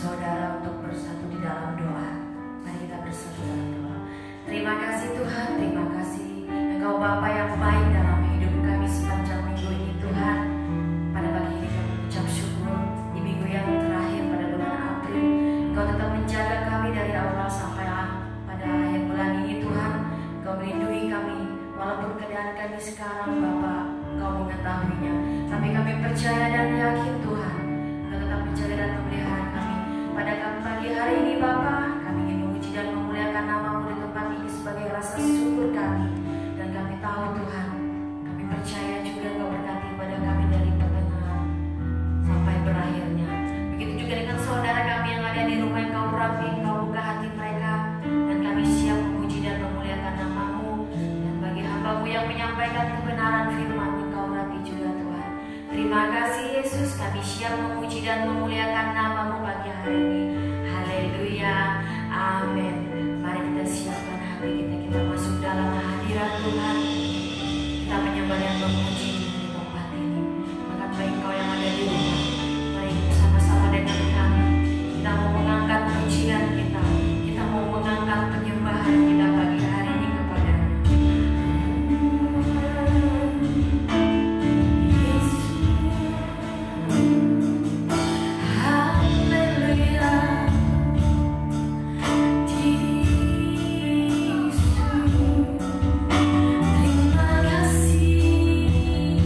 saudara untuk bersatu di dalam doa. Mari kita bersatu dalam doa. Terima kasih Tuhan, terima kasih Engkau Bapa yang baik dalam hidup kami sepanjang minggu ini Tuhan. Pada pagi ini kami mengucap syukur di minggu yang terakhir pada bulan April. Engkau tetap menjaga kami dari awal sampai pada akhir bulan ini Tuhan. Engkau melindungi kami walaupun keadaan kami sekarang Bapa Engkau mengetahuinya. Tapi kami percaya dan yakin Tuhan Engkau tetap menjaga dan memelihara kami. Pada pagi hari ini Bapa, kami ingin memuji dan memuliakan nama-Mu di tempat ini sebagai rasa syukur kami. Dan kami tahu Tuhan, kami percaya juga Engkau berkati kepada kami dari pertengahan sampai berakhirnya. Begitu juga dengan saudara kami yang ada di rumah, Engkau urapi, Engkau buka hati mereka. Dan kami siap memuji dan memuliakan nama-Mu. Dan bagi hamba-Mu yang menyampaikan kebenaran firman-Mu, Engkau urapi juga Tuhan. Terima kasih Yesus, kami siap memuji dan memuliakan nama-Mu pagi hari ini. Haleluya, amin. Mari kita siapkan hati kita, kita masuk dalam hadirat Tuhan. Kita menyembah dan memuji di tempat ini. Maka baik kau yang ada di rumah, mari bersama-sama dengan kami. Kita mau mengangkat pujian kita, kita mau mengangkat penyembahan kita pagi hari ini kepada-Mu. Terima kasih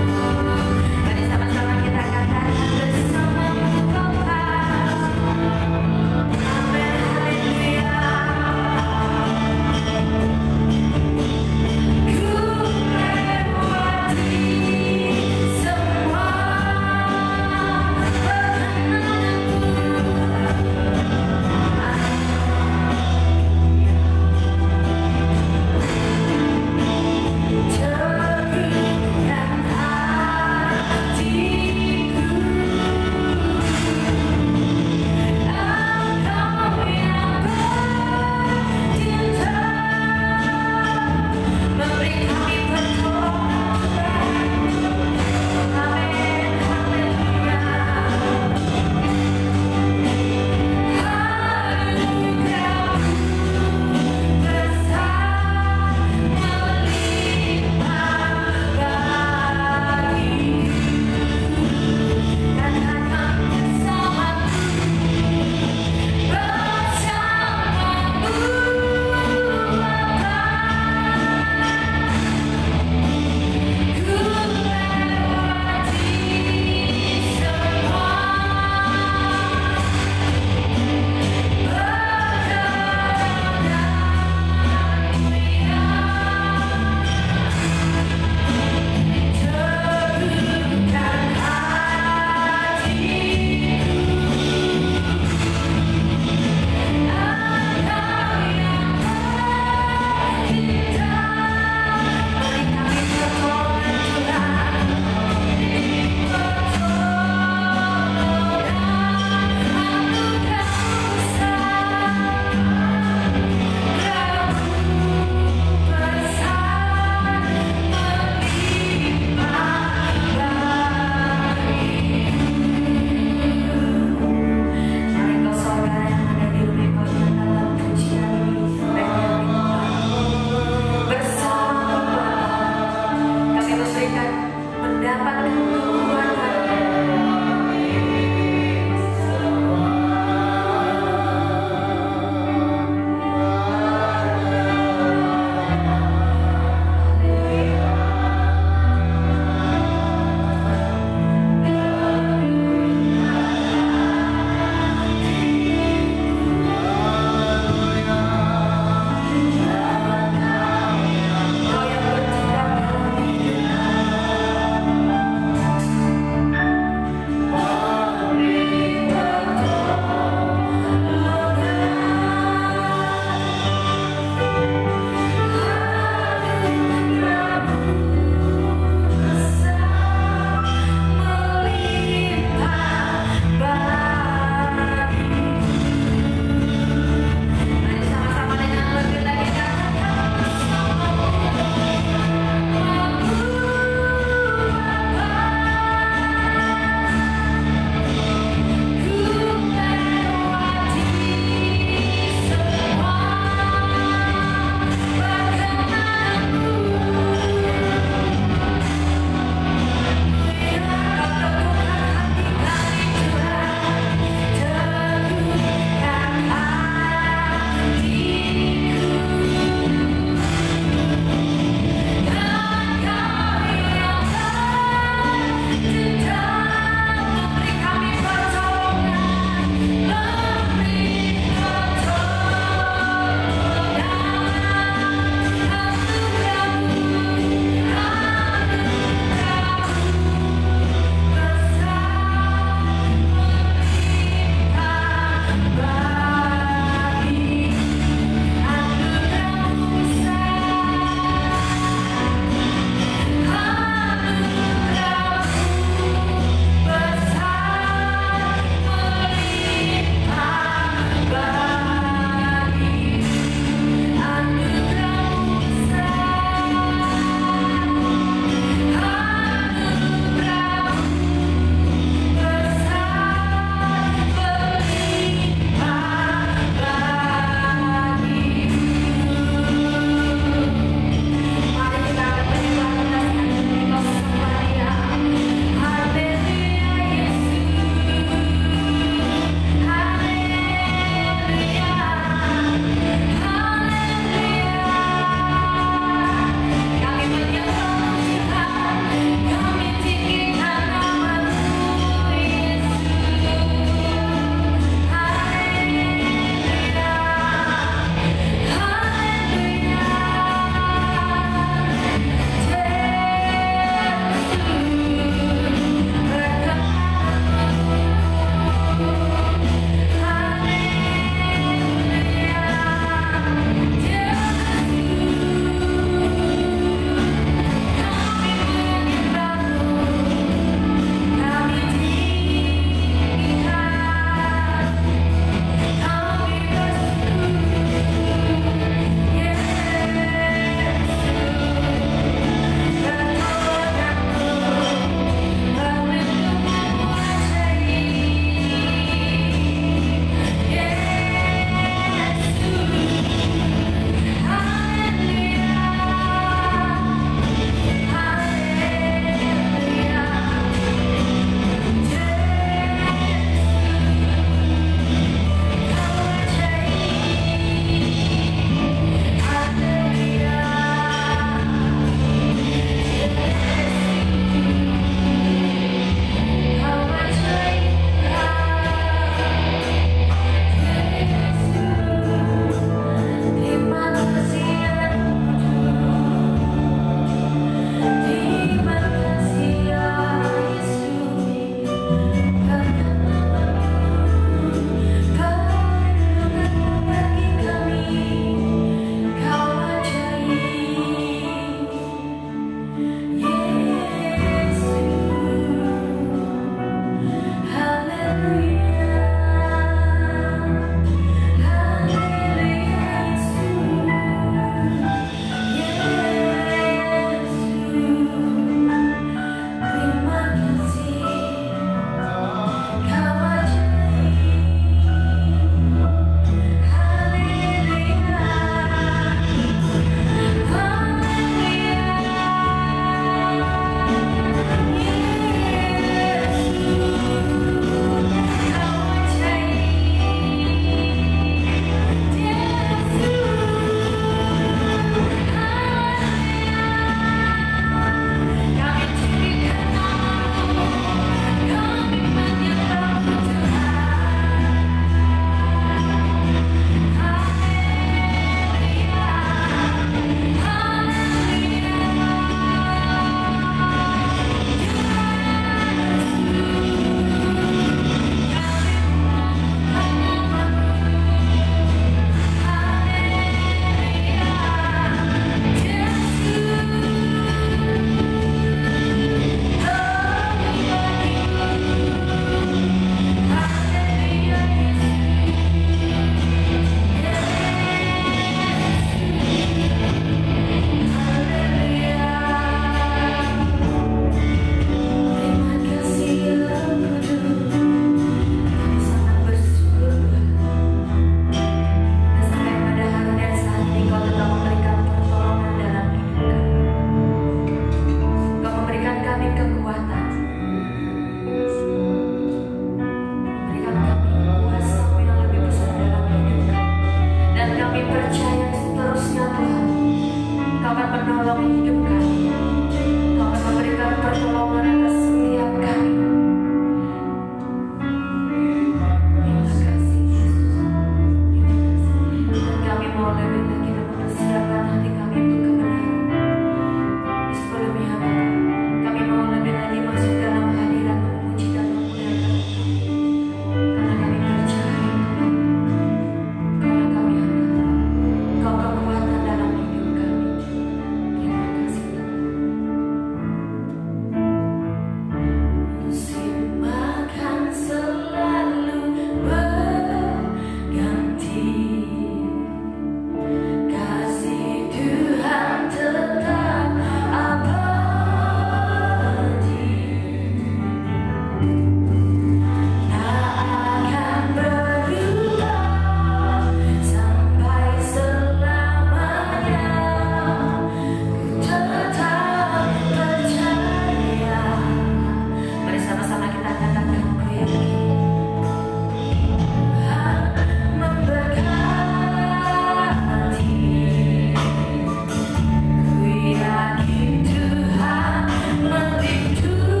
Yakin Tuhan melindungi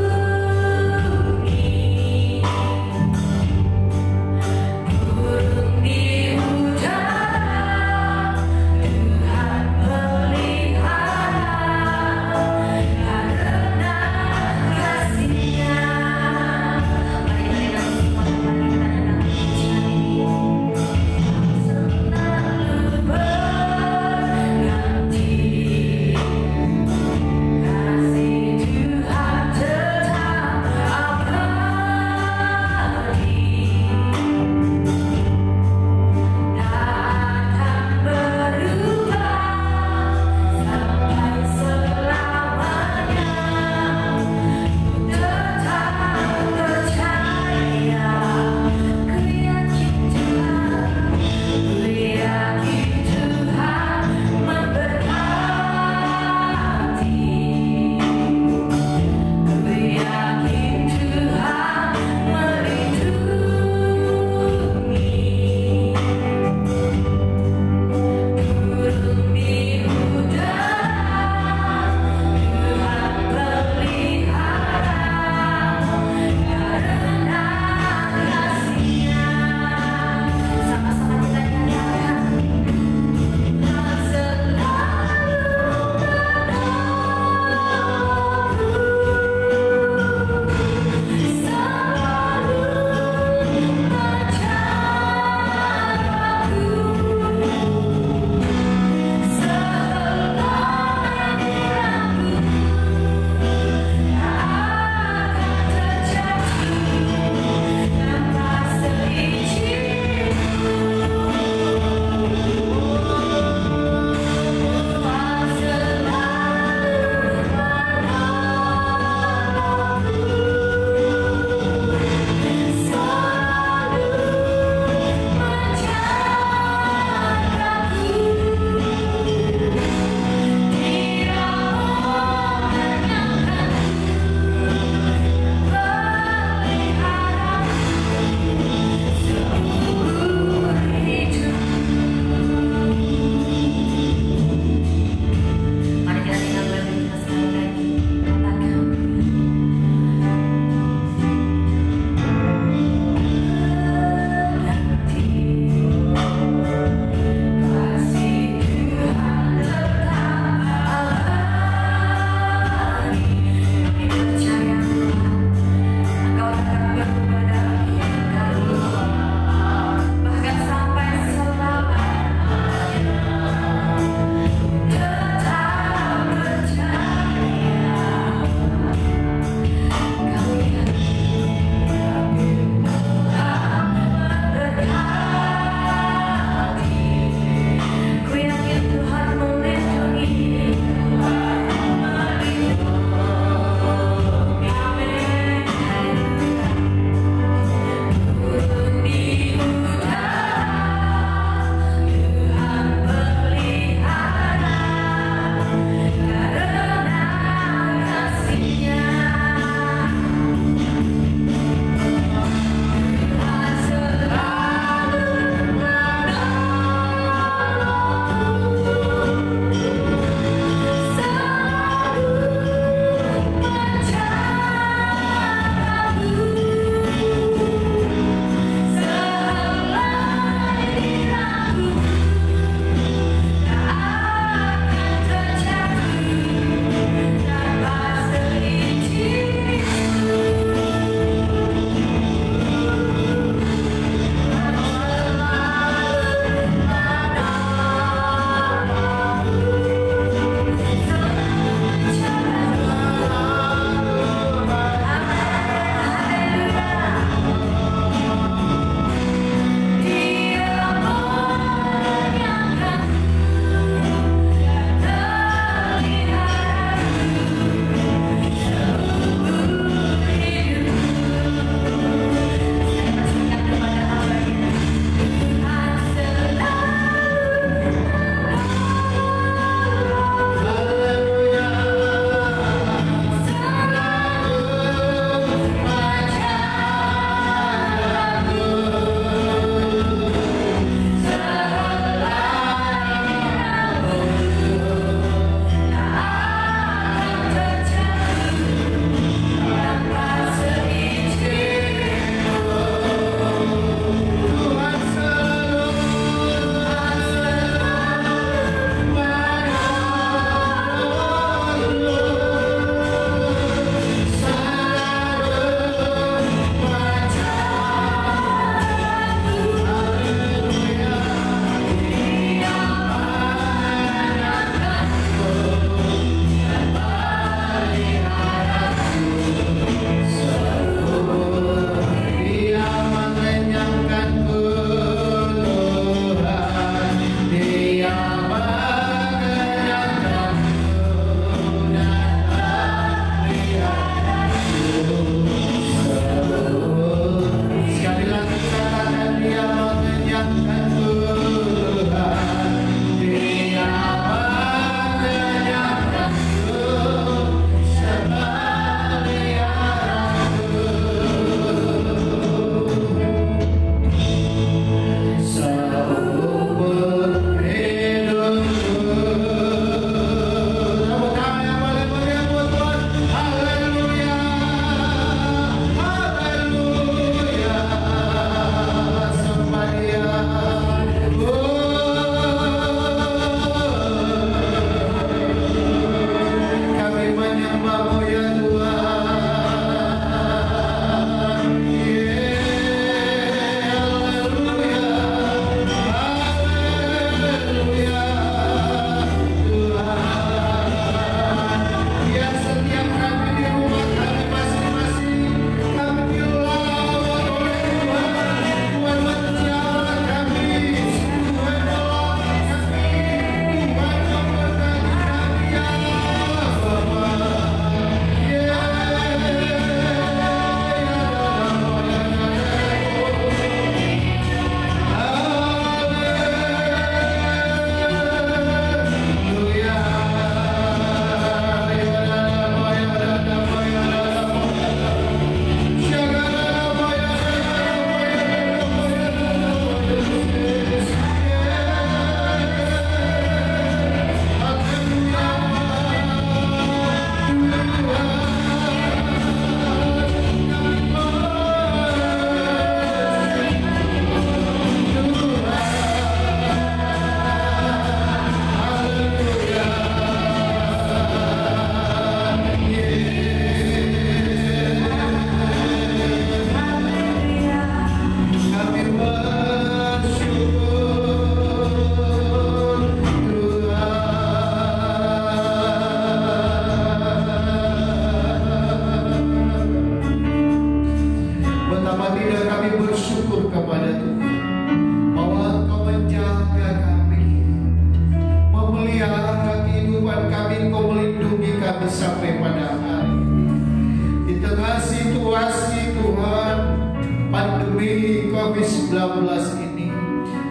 COVID-19 ini.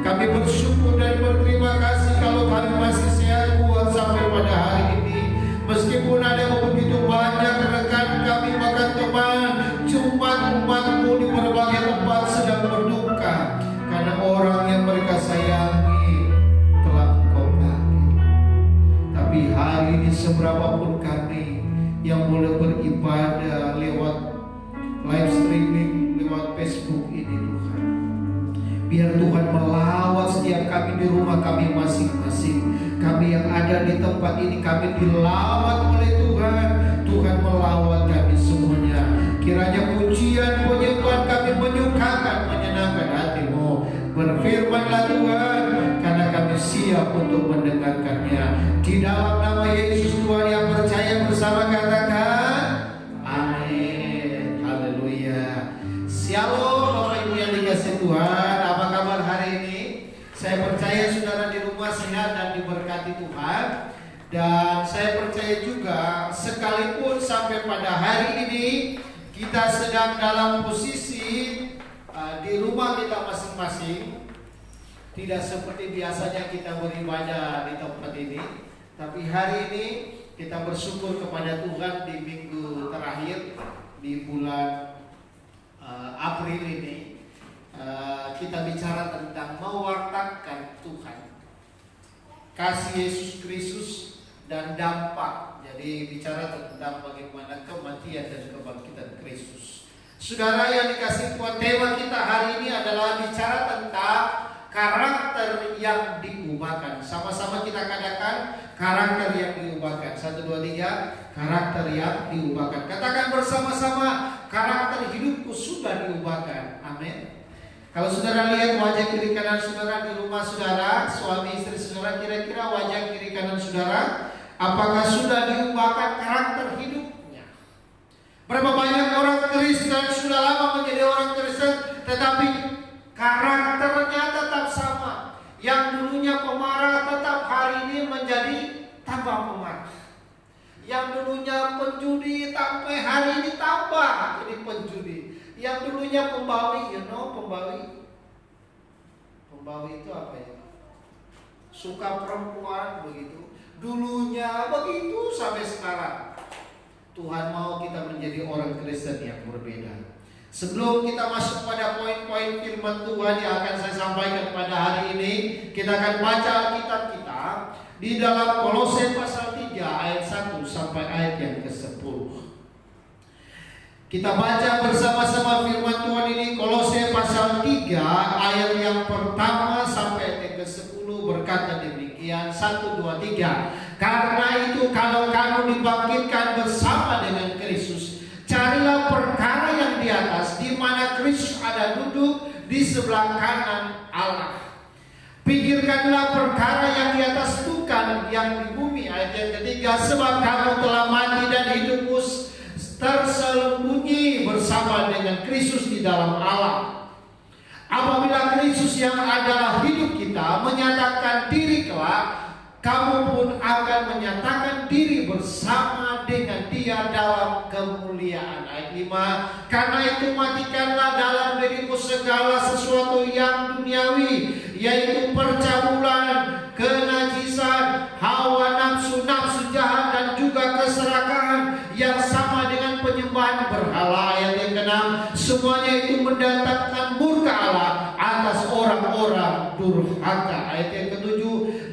Kami bersyukur dan berterima kasih kalau kami masih sehat kuat sampai pada hari ini. Meskipun ada begitu banyak rekan kami bahkan teman umat-umatmu di berbagai tempat sedang berduka karena orang yang mereka sayangi telah Engkau panggil. Tapi hari ini seberapapun kami yang boleh beribadah lewat live streaming, lewat Facebook ini Tuhan, biar Tuhan melawat setiap kami di rumah kami masing-masing. Kami yang ada di tempat ini, kami dilawat oleh Tuhan. Tuhan melawat kami semuanya. Kiranya pujian penyembahan kami menyukakan, menyenangkan hati-Mu. Berfirmanlah Tuhan, karena kami siap untuk mendengarkannya. Di dalam nama Yesus Tuhan yang percaya bersama katakan amin. Haleluya. Shalom Bapak Ibu yang dikasihi Tuhan. Apa kabar hari ini? Saya percaya saudara di rumah sehat dan diberkati Tuhan. Dan saya percaya juga sekalipun sampai pada hari ini kita sedang dalam posisi di rumah kita masing-masing, tidak seperti biasanya kita beribadah di tempat ini. Tapi hari ini kita bersyukur kepada Tuhan di minggu terakhir di bulan April ini. Kita bicara tentang mewartakan Tuhan, kasih Yesus Kristus dan dampak. Jadi bicara tentang bagaimana kematian dan kebangkitan Kristus. Saudara yang dikasihi Tuhan, tema kita hari ini adalah bicara tentang karakter yang diubahkan. Sama-sama kita katakan karakter yang diubahkan. 1, 2, 3. Karakter yang diubahkan. Katakan bersama-sama, karakter hidupku sudah diubahkan. Amin. Kalau saudara lihat wajah kiri kanan saudara di rumah saudara, suami istri saudara, kira-kira wajah kiri kanan saudara, apakah sudah diubahkan karakter hidupnya? Berapa banyak orang Kristen sudah lama menjadi orang Kristen, tetapi karakternya tetap sama. Yang dulunya pemarah tetap hari ini menjadi tambah pemarah. Yang dulunya penjudi sampai hari ini tambah jadi penjudi. Yang dulunya pembawi, pembawi itu apa ya? Suka perempuan begitu. Dulunya begitu sampai sekarang. Tuhan mau kita menjadi orang Kristen yang berbeda. Sebelum kita masuk pada poin-poin firman Tuhan yang akan saya sampaikan pada hari ini, kita akan baca Alkitab kita di dalam Kolose pasal 3 ayat 1 sampai ayat yang ke-10. Kita baca bersama-sama firman Tuhan ini, Kolose pasal 3 ayat yang pertama sampai ayat yang ke-10 berkata demikian. 1, 2, 3. Karena itu kalau kamu dibangkitkan bersama dengan Kristus, carilah perkara yang di atas, di mana Kristus ada duduk di sebelah kanan Allah. Pikirkanlah perkara yang di atas, bukan yang di bumi. Ayat yang ketiga. Sebab kamu telah mati dan hidupmu tersembunyi bersama dengan Kristus di dalam Allah. Apabila Kristus yang adalah hidup kita menyatakan diri kelak, kamu pun akan menyatakan diri bersama dengan Dia dalam kemuliaan. Ayat 5. Karena itu matikanlah dalam dirimu segala sesuatu yang duniawi, yaitu percabulan, kenajisan, hawa nafsu, nafsu jahat, dan juga keserakahan yang sama dengan penyembahan berhala. Ayat yang ke-6. Semuanya itu mendatangkan murka Allah atas orang-orang durhaka. Ayat yang ke-7.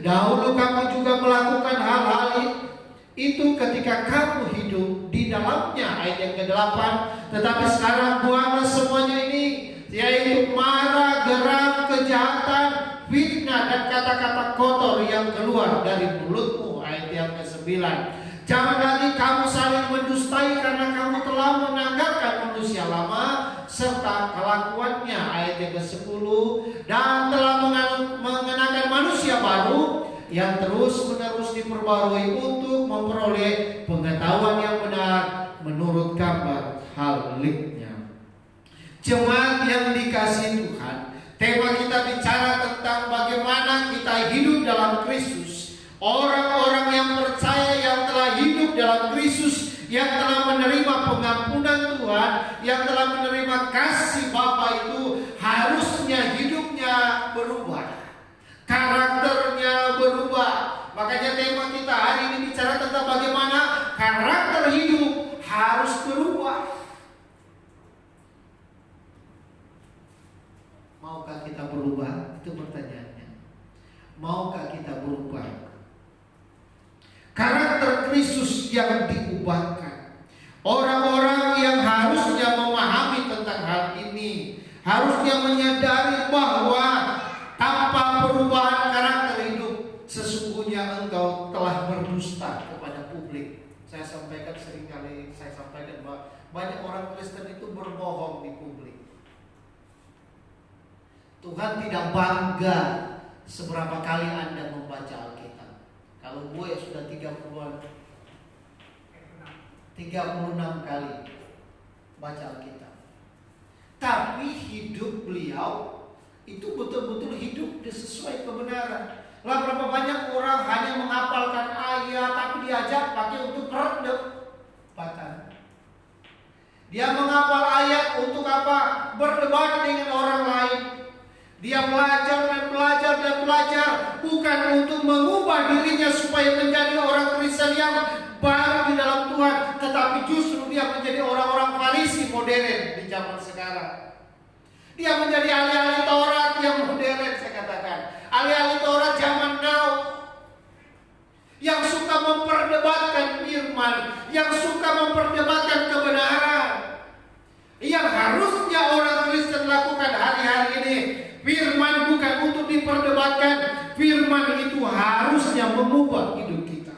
Dahulu kamu juga melakukan hal-hal itu ketika kamu hidup di dalamnya. Ayat yang ke-8. Tetapi sekarang buanglah semuanya ini, yaitu marah, geram, kejahatan, fitnah, dan kata-kata kotor yang keluar dari mulutmu. Ayat yang ke-9. Jangan lagi kamu saling mendustai, karena kamu telah menanggalkan manusia lama serta kelakuannya. Ayat yang ke-10. Dan telah mengenakan manusia baru yang terus-menerus diperbarui untuk memperoleh pengetahuan yang benar menurut gambar haliknya. Jemaat yang dikasihi Tuhan, tema kita bicara tentang bagaimana kita hidup dalam Kristus. Orang-orang yang percaya yang telah hidup dalam Kristus yang telah menerima pengampunan Tuhan, yang telah menerima kasih Bapa itu harusnya hidupnya berubah, karakternya berubah. Makanya tema kita hari ini bicara tentang bagaimana karakter hidup harus berubah. Maukah kita berubah? Itu pertanyaannya. Maukah kita berubah? Karakter Kristus yang diubahkan. Orang-orang yang harusnya memahami tentang hal ini harusnya menyadari bahwa tanpa perubahan karakter hidup, sesungguhnya engkau telah berdusta kepada publik. Saya sampaikan seringkali, bahwa banyak orang Kristen itu berbohong di publik. Tuhan tidak bangga seberapa kali Anda membaca Alkitab. Kalau gue sudah 36 kali baca Alkitab. Tapi hidup beliau itu betul-betul hidup sesuai kebenaran. Lah berapa banyak orang hanya menghafalkan ayat tapi diajak pakai untuk perdebatan. Dia menghafal ayat untuk apa? Berdebat dengan orang lain. Dia belajar dan belajar bukan untuk mengubah dirinya supaya menjadi orang Kristen yang baru di dalam Tuhan, tetapi justru dia menjadi orang-orang Farisi modern di zaman sekarang. Dia menjadi ahli-ahli Taurat yang modern, saya katakan. Ahli-ahli Taurat zaman now yang suka memperdebatkan firman, yang suka memperdebatkan kebenaran. Yang harusnya orang Kristen lakukan hari-hari ini, firman bukan untuk diperdebatkan, firman itu harusnya mengubah hidup kita.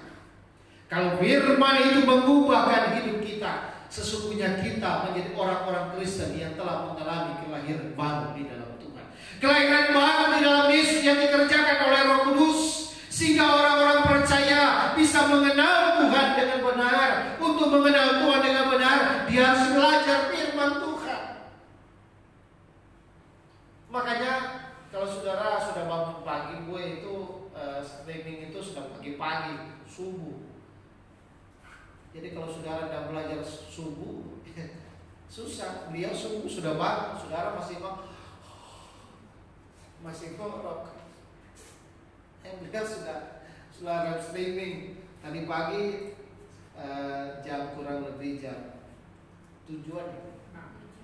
Kalau firman itu mengubahkan hidup kita, sesungguhnya kita menjadi orang-orang Kristen yang telah mengalami kelahiran baru di dalam Tuhan. Kelahiran baru di dalam Yesus yang dikerjakan oleh Roh Kudus, sehingga orang-orang percaya bisa mengenal Tuhan dengan benar. Untuk mengenal Tuhan dengan benar, dia harus belajar firman Tuhan. Makanya kalau saudara sudah bangun pagi, gue itu streaming itu sudah pagi-pagi, subuh. Jadi kalau saudara tidak belajar subuh, susah. Beliau subuh sudah bangun, saudara masih ngorok. Beliau sudah live streaming tadi pagi jam kurang lebih jam 7-an,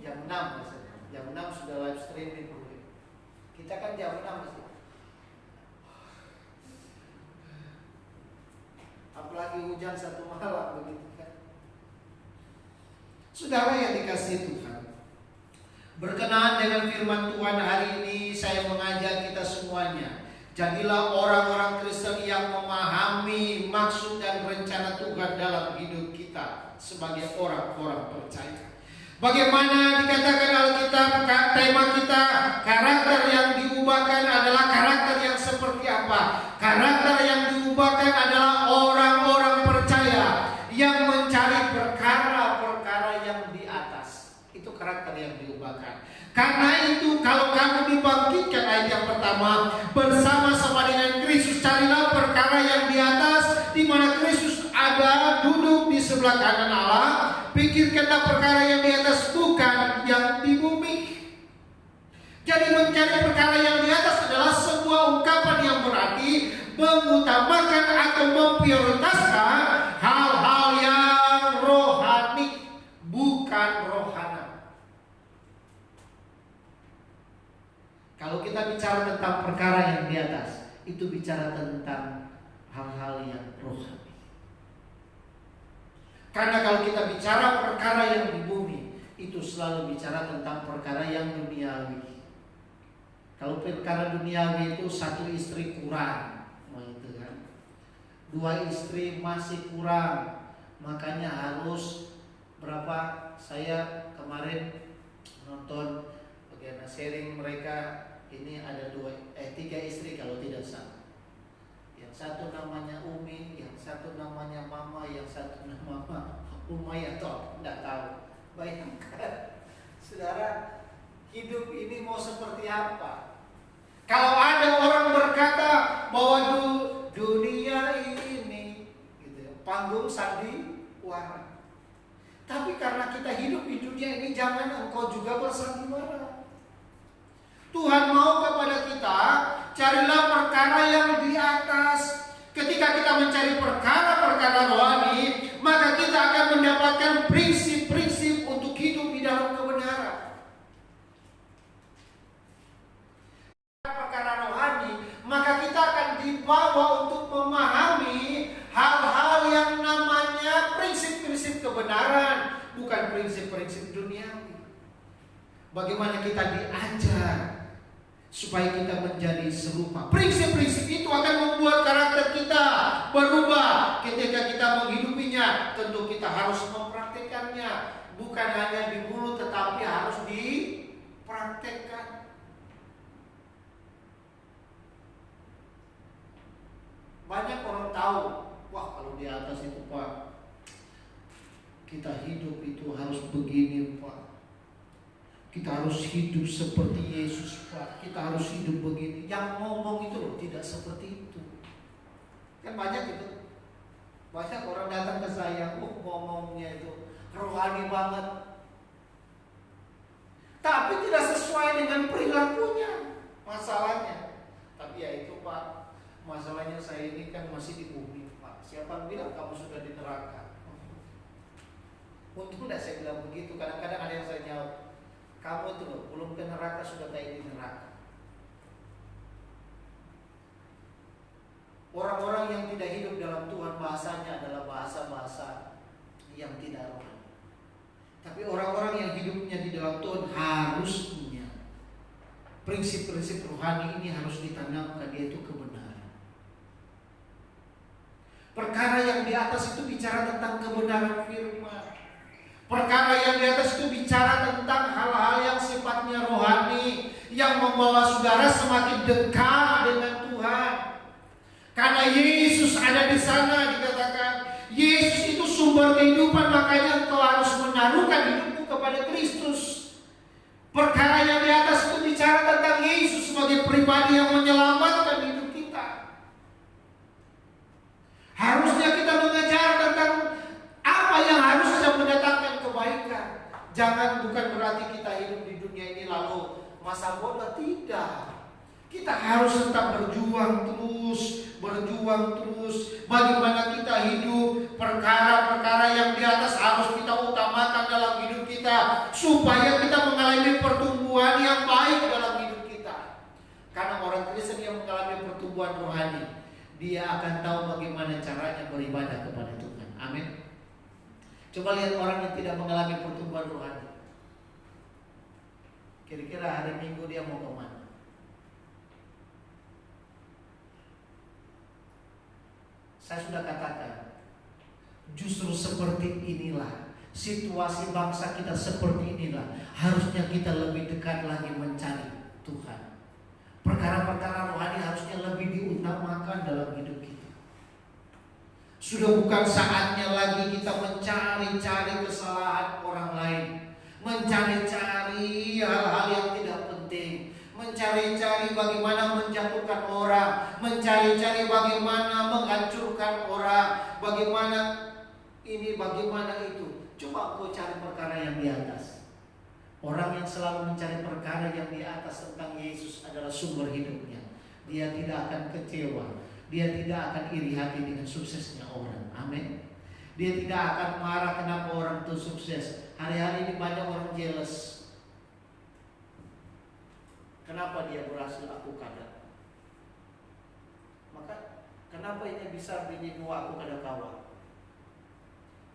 jam 6 maksudnya. Jam 6 sudah live streaming. Kita kan jam 6 masih. Apalagi hujan satu malam begitu kan. Saudara yang dikasihi Tuhan, berkenaan dengan firman Tuhan hari ini saya mengajak kita semuanya, jadilah orang-orang Kristen yang memahami maksud dan rencana Tuhan dalam hidup kita sebagai orang-orang percaya. Bagaimana dikatakan Alkitab, tema kita karakter yang diubahkan adalah karakter yang seperti apa? Karakter yang diubahkan adalah orang-orang percaya yang mencari perkara-perkara yang di atas. Itu karakter yang diubahkan. Karena itu kalau kamu dibangkitkan, ayat yang pertama, bersama-sama dengan Kristus, carilah perkara yang di atas, di mana Kristus ada duduk di sebelah kanan Allah. Pikirkanlah perkara yang di atas, bukan yang di bumi. Jadi mencari perkara yang di atas adalah sebuah ungkapan yang berarti mengutamakan atau memprioritaskan hal-hal yang rohani, bukan rohana. Kalau kita bicara tentang perkara yang di atas, itu bicara tentang hal-hal yang rohani. Karena kalau kita bicara perkara yang di bumi, itu selalu bicara tentang perkara yang duniawi. Kalau perkara duniawi itu satu istri kurang, itu kan. 2 istri masih kurang, makanya harus berapa? Saya kemarin nonton bagaimana sharing mereka, ini ada 3 istri kalau tidak salah. Yang satu namanya Umi, yang satu namanya Mama, yang satu nama Umay atau tidak tahu. Bayangkan, saudara, hidup ini mau seperti apa? Kalau ada orang berkata bahwa dunia ini, gitu, panggung sandiwara. Tapi karena kita hidup di dunia ini, jangan engkau juga bersandiwara. Tuhan mau kepada kita, carilah perkara yang di atas. Ketika kita mencari perkara-perkara rohani, maka kita akan mendapatkan prinsip-prinsip untuk hidup di dalam kebenaran. Perkara rohani, maka kita akan dibawa untuk memahami hal-hal yang namanya prinsip-prinsip kebenaran, bukan prinsip-prinsip duniawi. Bagaimana kita diajar supaya kita menjadi serupa. Prinsip-prinsip itu akan membuat karakter kita berubah ketika kita menghidupinya. Tentu kita harus mempraktikkannya, bukan hanya di mulut tetapi harus dipraktekkan. Banyak orang tahu, wah kalau di atas itu Pak, kita hidup itu harus begini Pak. Kita harus hidup seperti Yesus Pak. Kita harus hidup begini. Yang ngomong itu loh tidak seperti itu. Kan banyak itu. Banyak orang datang ke saya, ngomongnya itu rohani banget, tapi tidak sesuai dengan perilakunya. Masalahnya. Tapi ya itu Pak, masalahnya saya ini kan masih di bumi Pak. Siapa bilang kamu sudah di neraka? Untung tidak saya bilang begitu. Kadang-kadang ada yang saya jawab, kamu itu loh, belum ke neraka sudah kayak di neraka. Orang-orang yang tidak hidup dalam Tuhan, bahasanya adalah bahasa-bahasa yang tidak rohani. Tapi orang-orang yang hidupnya di dalam Tuhan harusnya prinsip-prinsip rohani ini harus ditanamkan, yaitu kebenaran. Perkara yang di atas itu bicara tentang kebenaran firman. Perkara yang di atas itu bicara tentang hal-hal yang sifatnya rohani, yang membawa saudara semakin dekat dengan Tuhan. Karena Yesus ada di sana, dikatakan Yesus itu sumber kehidupan, makanya engkau harus menaruhkan hidupmu kepada Kristus. Perkara yang di atas itu bicara tentang Yesus sebagai pribadi yang menyelamatkan hidup kita. Harusnya kita mengejar tentang apa yang harusnya mendatangkan kebaikan. Jangan, bukan berarti kita hidup di dunia ini lalu masa bodoh, tidak. Kita harus tetap berjuang terus. Bagaimana kita hidup, perkara-perkara yang di atas harus kita utamakan dalam hidup kita, supaya kita mengalami pertumbuhan yang baik dalam hidup kita. Karena orang Kristen yang mengalami pertumbuhan rohani, dia akan tahu bagaimana caranya beribadah kepada Tuhan. Amin. Coba lihat orang yang tidak mengalami pertumbuhan rohani. Kira-kira hari Minggu dia mau kemana? Saya sudah katakan, justru seperti inilah situasi bangsa kita, seperti inilah harusnya kita lebih dekat lagi mencari Tuhan. Perkara-perkara rohani harusnya lebih diutamakan dalam hidup kita. Sudah bukan saatnya lagi kita mencari-cari kesalahan orang lain, mencari-cari hal-hal yang tidak penting, mencari-cari bagaimana menjatuhkan orang, mencari-cari bagaimana menghancurkan orang, bagaimana ini, bagaimana itu. Coba kau cari perkara yang di atas. Orang yang selalu mencari perkara yang di atas tentang Yesus adalah sumber hidupnya. Dia tidak akan kecewa. Dia tidak akan iri hati dengan suksesnya orang. Amin. Dia tidak akan marah kenapa orang itu sukses. Hari-hari ini banyak orang jealous. Kenapa dia berhasil, aku kada? Maka kenapa ini bisa bini dua, aku kada kawan?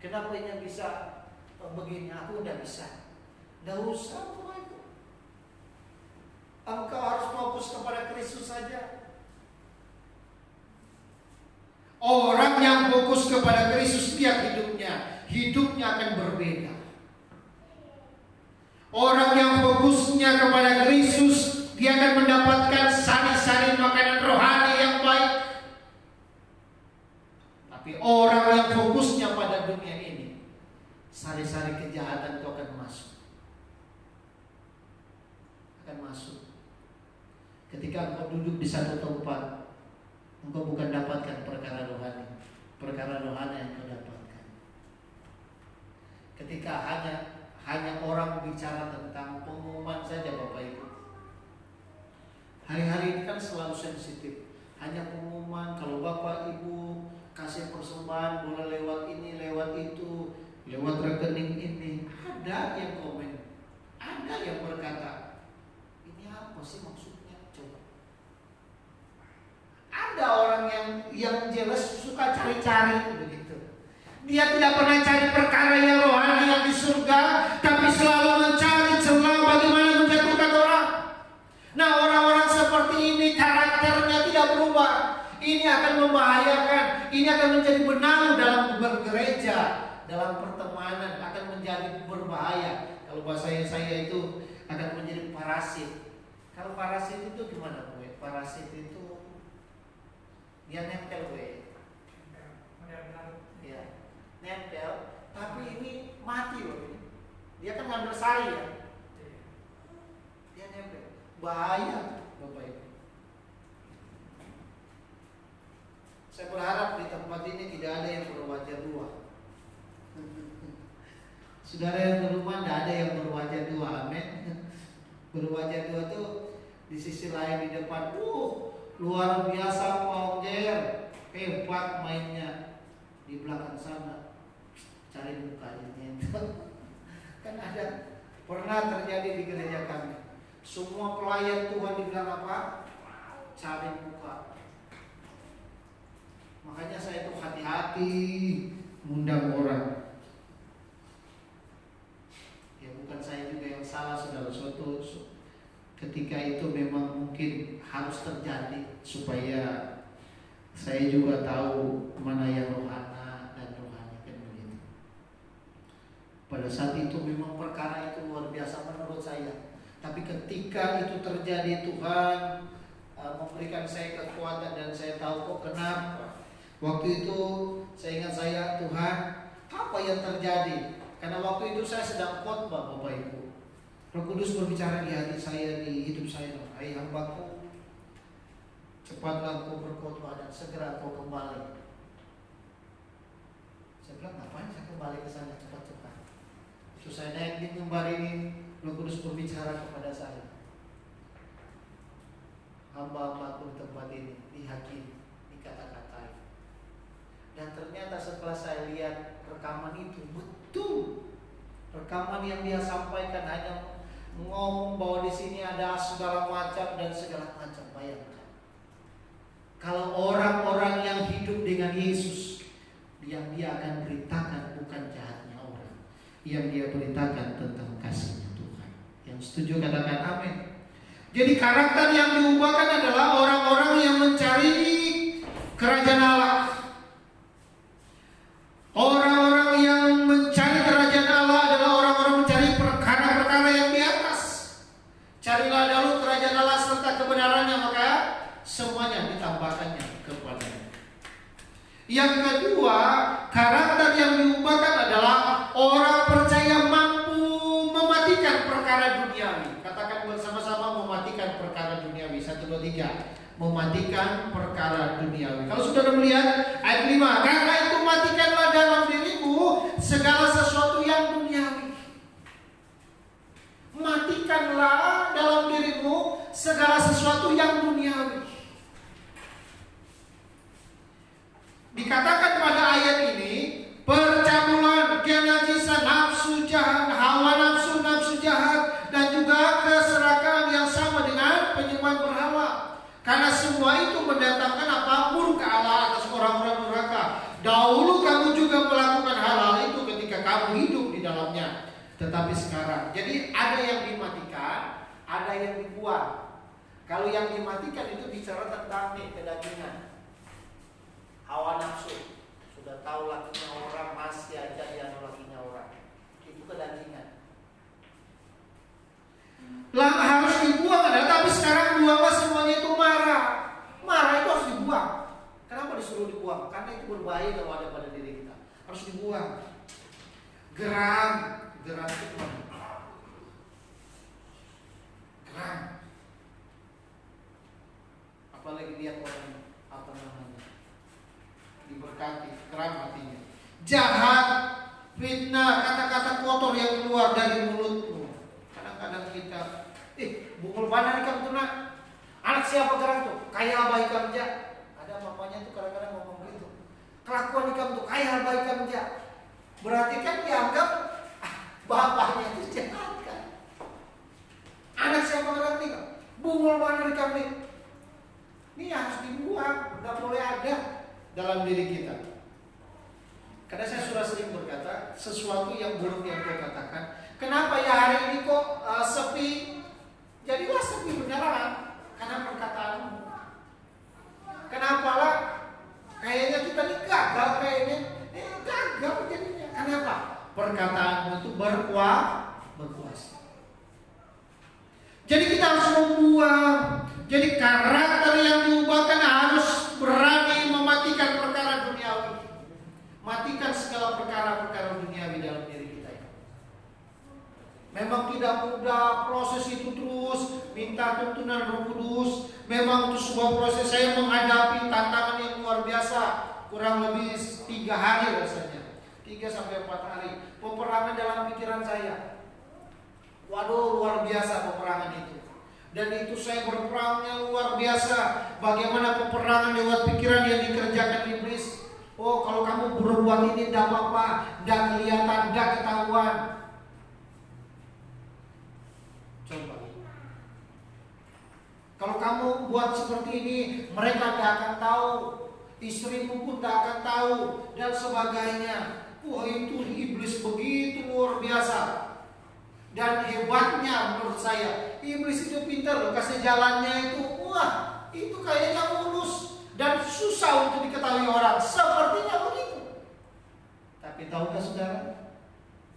Kenapa ini bisa begini, aku udah bisa? Dah usah Tuhan itu. Engkau harus fokus kepada Kristus saja. Orang yang fokus kepada Kristus, lihat hidupnya akan berbeda. Orang yang fokusnya kepada Kristus, dia akan mendapatkan sari-sari makanan rohani yang baik. Tapi orang yang fokusnya pada dunia ini, sari-sari kejahatan itu akan masuk. Ketika engkau duduk di satu tempat, engkau bukan dapatkan perkara rohani yang kau dapatkan. ketika hanya orang bicara tentang pengumuman saja Bapak Ibu. Hari-hari ini kan selalu sensitif. Hanya pengumuman, kalau Bapak Ibu kasih persembahan boleh lewat ini, lewat itu, lewat rekening ini. Ada yang komen, ada yang berkata, ini apa sih maksudnya? Coba. Ada orang yang jelas suka cari-cari begitu. Dia tidak pernah cari perkara yang rohani yang di surga, tapi selalu mencari celah bagaimana menjatuhkan orang. Nah, orang-orang seperti ini karakternya tidak berubah. Ini akan membahayakan. Ini akan menjadi benang dalam bergereja, dalam pertemanan, akan menjadi berbahaya. Kalau bahasa saya itu akan menjadi parasit. Kalau parasit itu gimana, gue? Parasit itu dia nempel, gue. Ya, nempel. Tapi ini mati loh. Dia kan ngambil sari ya. Dia nempel. Bahaya, Bapak Ibu. Saya berharap di tempat ini tidak ada yang berwajah dua. Saudara yang berumah, tidak ada yang berwajah dua, amin. Berwajah dua tuh di sisi lain di depan, luar biasa Paunger, hebat mainnya. Di belakang sana cari mukanya. Kan ada pernah terjadi di gereja kami. Semua pelayan Tuhan dibilang apa? Cari muka. Makanya saya tuh hati-hati mengundang orang. Ya bukan saya juga yang salah, saudara. Suatu ketika itu memang mungkin harus terjadi supaya saya juga tahu mana yang rohana dan rohani, kan begitu. Pada saat itu memang perkara itu luar biasa menurut saya. Tapi ketika itu terjadi, Tuhan memberikan saya kekuatan dan saya tahu kok kenapa. Waktu itu saya ingat Tuhan, apa yang terjadi? Karena waktu itu saya sedang khotbah, Bapak Ibu. Roh Kudus berbicara di hati saya, di hidup saya. Hai hambaku, cepatlah kau berkhotbah dan segera kau kembali. Saya bilang, ngapain saya kembali ke sana cepat-cepat? Terus saya naik di mimbar ini, Roh Kudus berbicara kepada saya. Hamba-hambaku di tempat ini dihakimi, dikata-katai. Dan ternyata setelah saya lihat rekaman itu, betul rekaman yang dia sampaikan hanya ngomong bahwa di sini ada segala macam dan segala macam. Bayangkan, kalau orang-orang yang hidup dengan Yesus, yang dia akan beritakan bukan jahatnya orang, yang dia beritakan tentang kasihnya Tuhan. Yang setuju katakan amin. Jadi karakter yang diubahkan adalah orang-orang yang mencari kerajaan Allah. Orang-orang yang mencari kerajaan Allah adalah orang-orang mencari perkara-perkara yang di atas. Carilah dahulu kerajaan Allah serta kebenarannya, maka semuanya ditambahkannya kepadanya. Yang kedua, karakter yang diubahkan adalah orang percaya mampu mematikan perkara duniawi. Katakan bersama-sama, mematikan perkara duniawi. 1, 2, 3. Mematikan perkara duniawi. Kalau saudara melihat ayat 5, karena itu matikanlah dalam dirimu segala sesuatu yang duniawi. Matikanlah dalam dirimu segala sesuatu yang duniawi. Dikatakan pada ayat ini, percabulan, kenajisan, nafsu jahat, hawa nafsu, nafsu jahat, dan juga keserakahan yang sama dengan penyembahan berhala. Karena semua itu mendatangkan apa? Murka Allah atas orang-orang neraka. Dahulu kamu juga melakukan hal-hal itu ketika kamu hidup di dalamnya. Tetapi sekarang, jadi ada yang dimatikan, ada yang dibuang. Kalau yang dimatikan itu bicara tentang kedagingan, hawa nafsu. Sudah tahu lakinya orang, masih aja yang lakinya orang. Itu kedagingan. Lah harus dibuang adalah, tapi sekarang buanglah semuanya itu marah. Marah itu harus dibuang. Kenapa disuruh dibuang? Karena itu berbahaya kalau ada pada diri kita. Harus dibuang. Geram itu mana? Geram. Apalagi lihat orang apa namanya diberkati, geram hatinya. Jahat, Fitnah, kata-kata kotor yang keluar dari mulutmu. Kadang-kadang kita, bukul mana nih kamu tuh nak? Anak siapa sekarang tuh? Kaya abaikan aja. Ada mamanya tuh kadang-kadang ngomong gitu. Kelakuan di kamu tuh kaya abaikan aja. Berarti kan dianggap bapaknya itu jahat kan? Anak siapa sekarang nih? Bungul mana di kamu? Ini harus dibuang, nggak boleh ada dalam diri kita. Karena saya sudah sering berkata, sesuatu yang belum yang kau katakan, kenapa ya hari ini kok sepi? Jadilah sepi beneran karena perkataanmu. Kenapa lah? Kayaknya kita ini gagal kayaknya. Gagal jadinya. Kenapa? Perkataanmu itu berkuasa. Jadi kita harus membuang. Jadi karakter yang diubahkan harus berani mematikan perkara duniawi. Matikan segala perkara-perkara duniawi dalam diri kita. Memang tidak mudah proses itu terus. Minta tuntunan Roh Kudus. Memang itu sebuah proses. Saya menghadapi tantangan yang luar biasa. Kurang lebih 3 hari rasanya. 3-4 hari. Peperangan dalam pikiran saya. Waduh, luar biasa peperangan itu. Dan itu saya berperangnya luar biasa. Bagaimana peperangan lewat pikiran yang dikerjakan iblis. Oh, kalau kamu berbuat ini tidak apa-apa, tidak kelihatan, tidak ketahuan. Coba. Kalau kamu buat seperti ini, mereka tidak akan tahu. Istrimu pun tidak akan tahu dan sebagainya. Wah, itu iblis begitu luar biasa. Dan hebatnya menurut saya, iblis itu pintar loh, kasih jalannya itu, wah, itu kayaknya mulus dan susah untuk diketahui orang. Sepertinya begitu. Tapi tahukah saudara,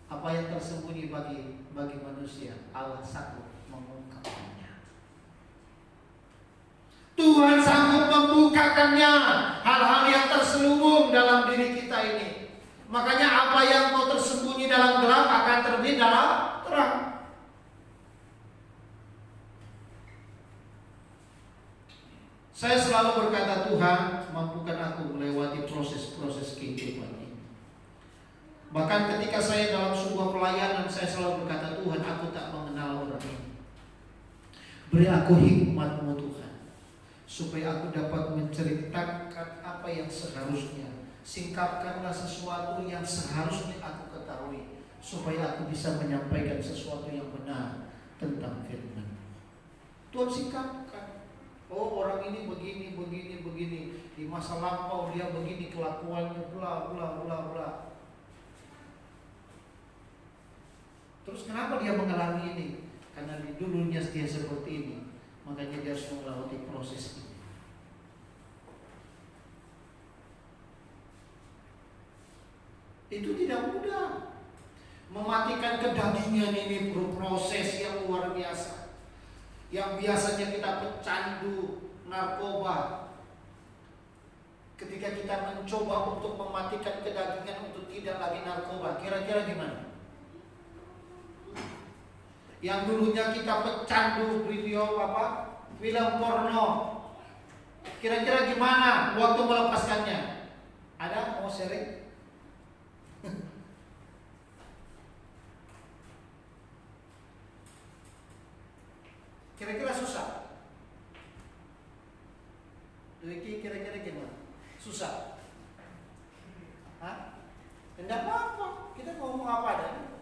apa yang tersembunyi bagi manusia? Allah sanggup mengungkapkannya. Tuhan sanggup membukakannya, hal-hal yang terselubung dalam diri kita ini. Makanya apa yang kau tersembunyi dalam gelap akan terbit dalam terang. Saya selalu berkata, Tuhan, mampukan aku melewati proses-proses kehidupan ini. Bahkan ketika saya dalam sebuah pelayanan, saya selalu berkata, Tuhan, aku tak mengenal orang ini. Beri aku hikmat-Mu Tuhan, supaya aku dapat menceritakan apa yang seharusnya. Singkapkanlah sesuatu yang seharusnya aku ketahui, supaya aku bisa menyampaikan sesuatu yang benar tentang firman. Tuhan singkapkan. Oh, orang ini begini. Di masa lampau dia begini kelakuannya, bla bla bla bla. Terus kenapa dia mengalami ini? Karena di dulunya dia seperti ini. Makanya dia harus melewati proses ini. Itu tidak mudah. Mematikan kedagingan ini proses yang luar biasa. Yang biasanya kita pecandu narkoba, ketika kita mencoba untuk mematikan kedagingan untuk tidak lagi narkoba, kira-kira gimana? Yang dulunya kita pecandu video film porno, kira-kira gimana waktu melepaskannya? Ada mau sharing? Kira-kira susah. Deki kira-kira gimana? Susah. Hah? Tidak apa-apa. Kita ngomong apa adanya.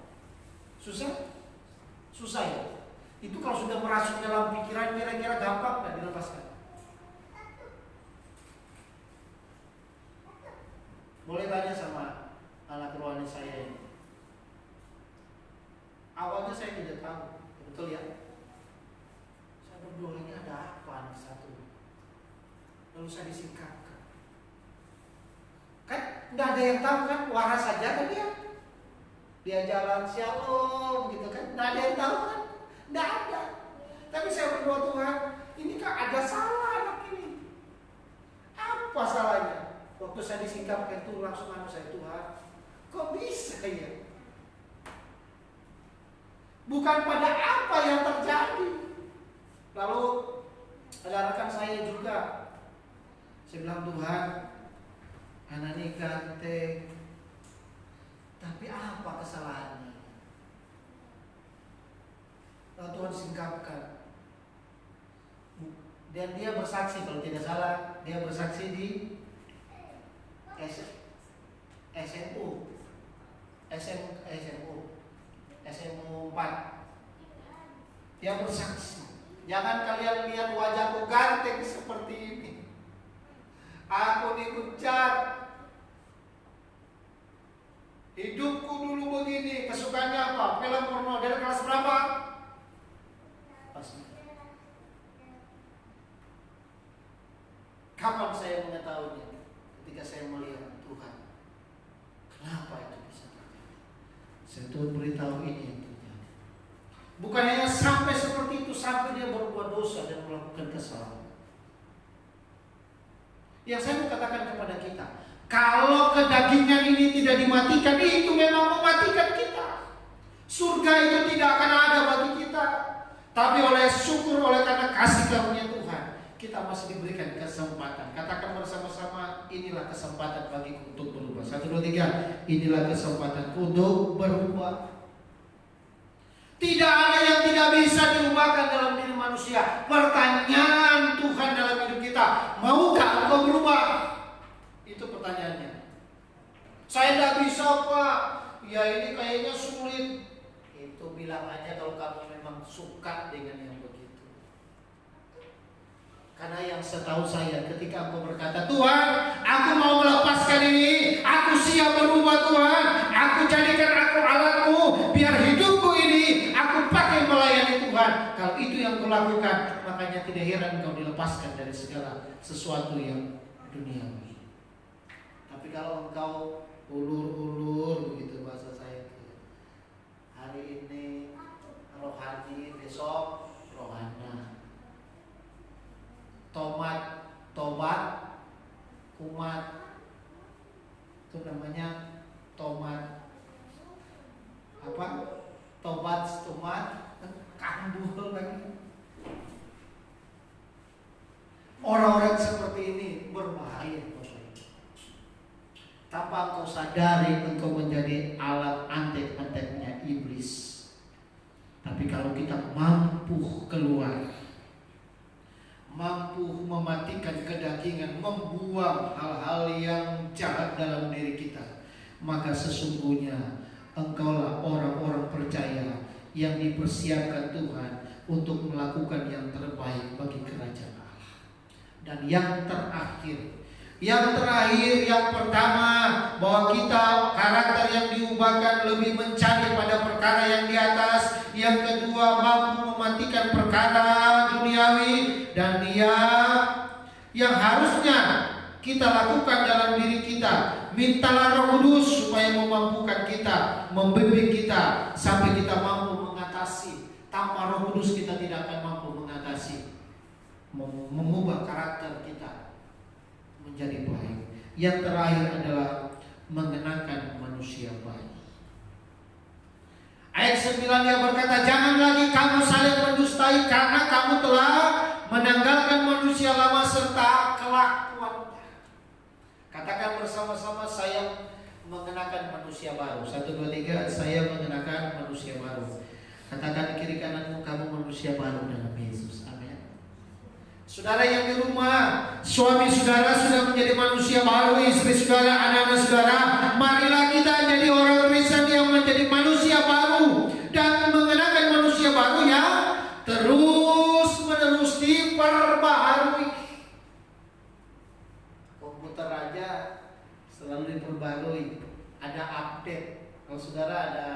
Susah? Susah ya. Itu kalau sudah merasuk dalam pikiran kira-kira gampang nggak dilepaskan? Boleh tanya sama anak rohani saya ini. Awalnya saya tidak tahu, betul ya? Berdua ini ada apa anak satu? Lalu saya disingkapkan. Kan nggak ada yang tahu kan, waras saja kan dia jalan shalom gitu kan, nggak ada yang tahu kan, nggak ada. Tapi saya berdoa, Tuhan, ini kan ada salah anak ini. Apa salahnya? Waktu saya disingkapkan itu langsung saya, Tuhan, kok bisa ya? Bukan pada apa yang terjadi. Lalu ada rekan saya juga, saya bilang, Tuhan, anak ini ganteng, Tapi apa kesalahannya? Lalu Tuhan singkapkan. Dan dia bersaksi, kalau tidak salah, dia bersaksi di SMU 4. Dia bersaksi, jangan kalian lihat wajahku ganteng seperti ini. Aku dihujat. Hidupku dulu begini. Kesukaannya apa? Film porno. Dari kelas berapa? Pas. Kapan saya mengetahuinya? Ketika saya melihat Tuhan. Kenapa itu bisa terjadi? Saya Tuhan beritahu ini yang terjadi. Bukan hanya sampai seperti itu, sampai dia berbuat dosa dan melakukan kesalahan. Yang saya mau katakan kepada kita, kalau kedagingan ini tidak dimatikan, itu memang mematikan kita. Surga itu tidak akan ada bagi kita. Tapi oleh syukur, oleh karena kasih karunia Tuhan, kita masih diberikan kesempatan. Katakan bersama-sama, inilah kesempatan bagiku untuk berubah. 1, 2, 3. Inilah kesempatan untuk berubah. Tidak ada yang tidak bisa diubahkan dalam diri manusia. Pertanyaan Tuhan dalam hidup kita, maukah engkau berubah? Itu pertanyaannya. Saya tidak bisa, Pak. Ya ini kayaknya sulit. Itu bilang aja kalau kamu memang suka dengan yang begitu. Karena yang setahu saya, ketika aku berkata, Tuhan, aku mau melepaskan ini, aku siap berubah Tuhan, aku jadikan aku alatmu, biar hidupku ini aku pakai melayani Tuhan. Kalau itu yang kau lakukan, makanya tidak heran kau dilepaskan dari segala sesuatu yang duniawi. Tapi kalau engkau ulur-ulur, begitu bahasa saya itu, hari ini rohani, besok rohana. Tobat, kumat, itu namanya tomat. Apa? Tobat, kambul lagi. Orang-orang seperti ini berbahaya. Tanpa engkau sadari, engkau menjadi alat antek-anteknya iblis. Tapi kalau kita mampu keluar, mampu mematikan kedagingan, membuang hal-hal yang jahat dalam diri kita, maka sesungguhnya engkaulah orang-orang percaya yang dipersiapkan Tuhan untuk melakukan yang terbaik bagi kerajaan Allah. Dan yang terakhir, yang pertama, bahwa kita karakter yang diubahkan lebih mencari pada perkara yang di atas. Yang kedua, mampu mematikan perkara duniawi. Dan yang harusnya kita lakukan dalam diri kita, mintalah Roh Kudus supaya memampukan kita, membimbing kita sampai kita mampu mengatasi. Tanpa Roh Kudus kita tidak akan mampu mengatasi, mengubah karakter kita menjadi baik. Yang terakhir adalah mengenakan manusia baik. Ayat 9 dia berkata, jangan lagi kamu saling mendustai, karena kamu telah menanggalkan manusia lama serta kelakuannya. Katakan bersama-sama, saya mengenakan manusia baru. 1, 2, 3, saya mengenakan manusia baru. Katakan kiri kananmu, kamu manusia baru dalam Yesus. Amin. Saudara yang di rumah, suami saudara sudah menjadi manusia baru, istri saudara, anak-anak saudara, marilah kita jadi orang Kristen yang menjadi manusia baru dan mengenakan manusia baru yang terus-menerus diperbaharui. Komputer aja selalu diperbarui, ada update. Kalau saudara ada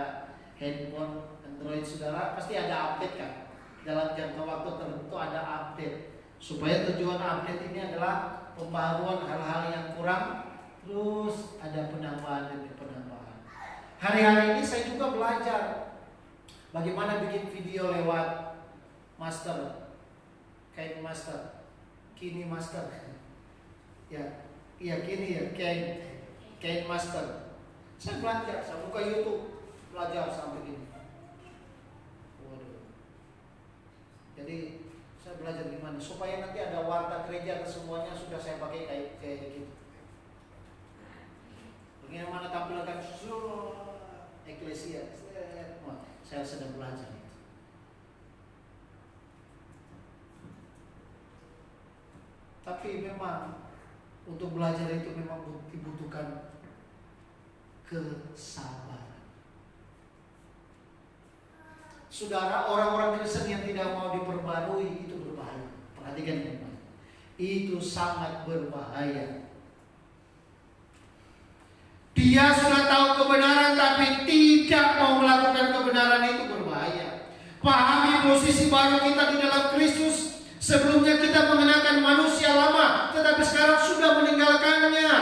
handphone Android saudara, pasti ada update kan? Dalam jangka waktu tertentu ada update. Supaya tujuan update ini adalah pembaruan hal-hal yang kurang, terus ada penambahan demi penambahan. Hari-hari ini saya juga belajar bagaimana bikin video lewat Master, Kain Master, Kini Master. Iya kini ya, Kain Master. Saya belajar, saya buka YouTube, belajar sampai gini. Waduh. Jadi saya belajar gimana supaya nanti ada warta gereja ke semuanya sudah saya pakai kayak gitu. Bagaimana tampilan eklesia. Wah, saya sedang belajar itu. Tapi memang untuk belajar itu memang dibutuhkan kesabaran. Saudara, orang-orang Kristen yang tidak mau diperbarui itu berbahaya. Perhatikan teman-teman. Itu sangat berbahaya. Dia sudah tahu kebenaran tapi tidak mau melakukan kebenaran, itu berbahaya. Pahami posisi baru kita di dalam Kristus. Sebelumnya kita mengenakan manusia lama, tetapi sekarang sudah meninggalkannya.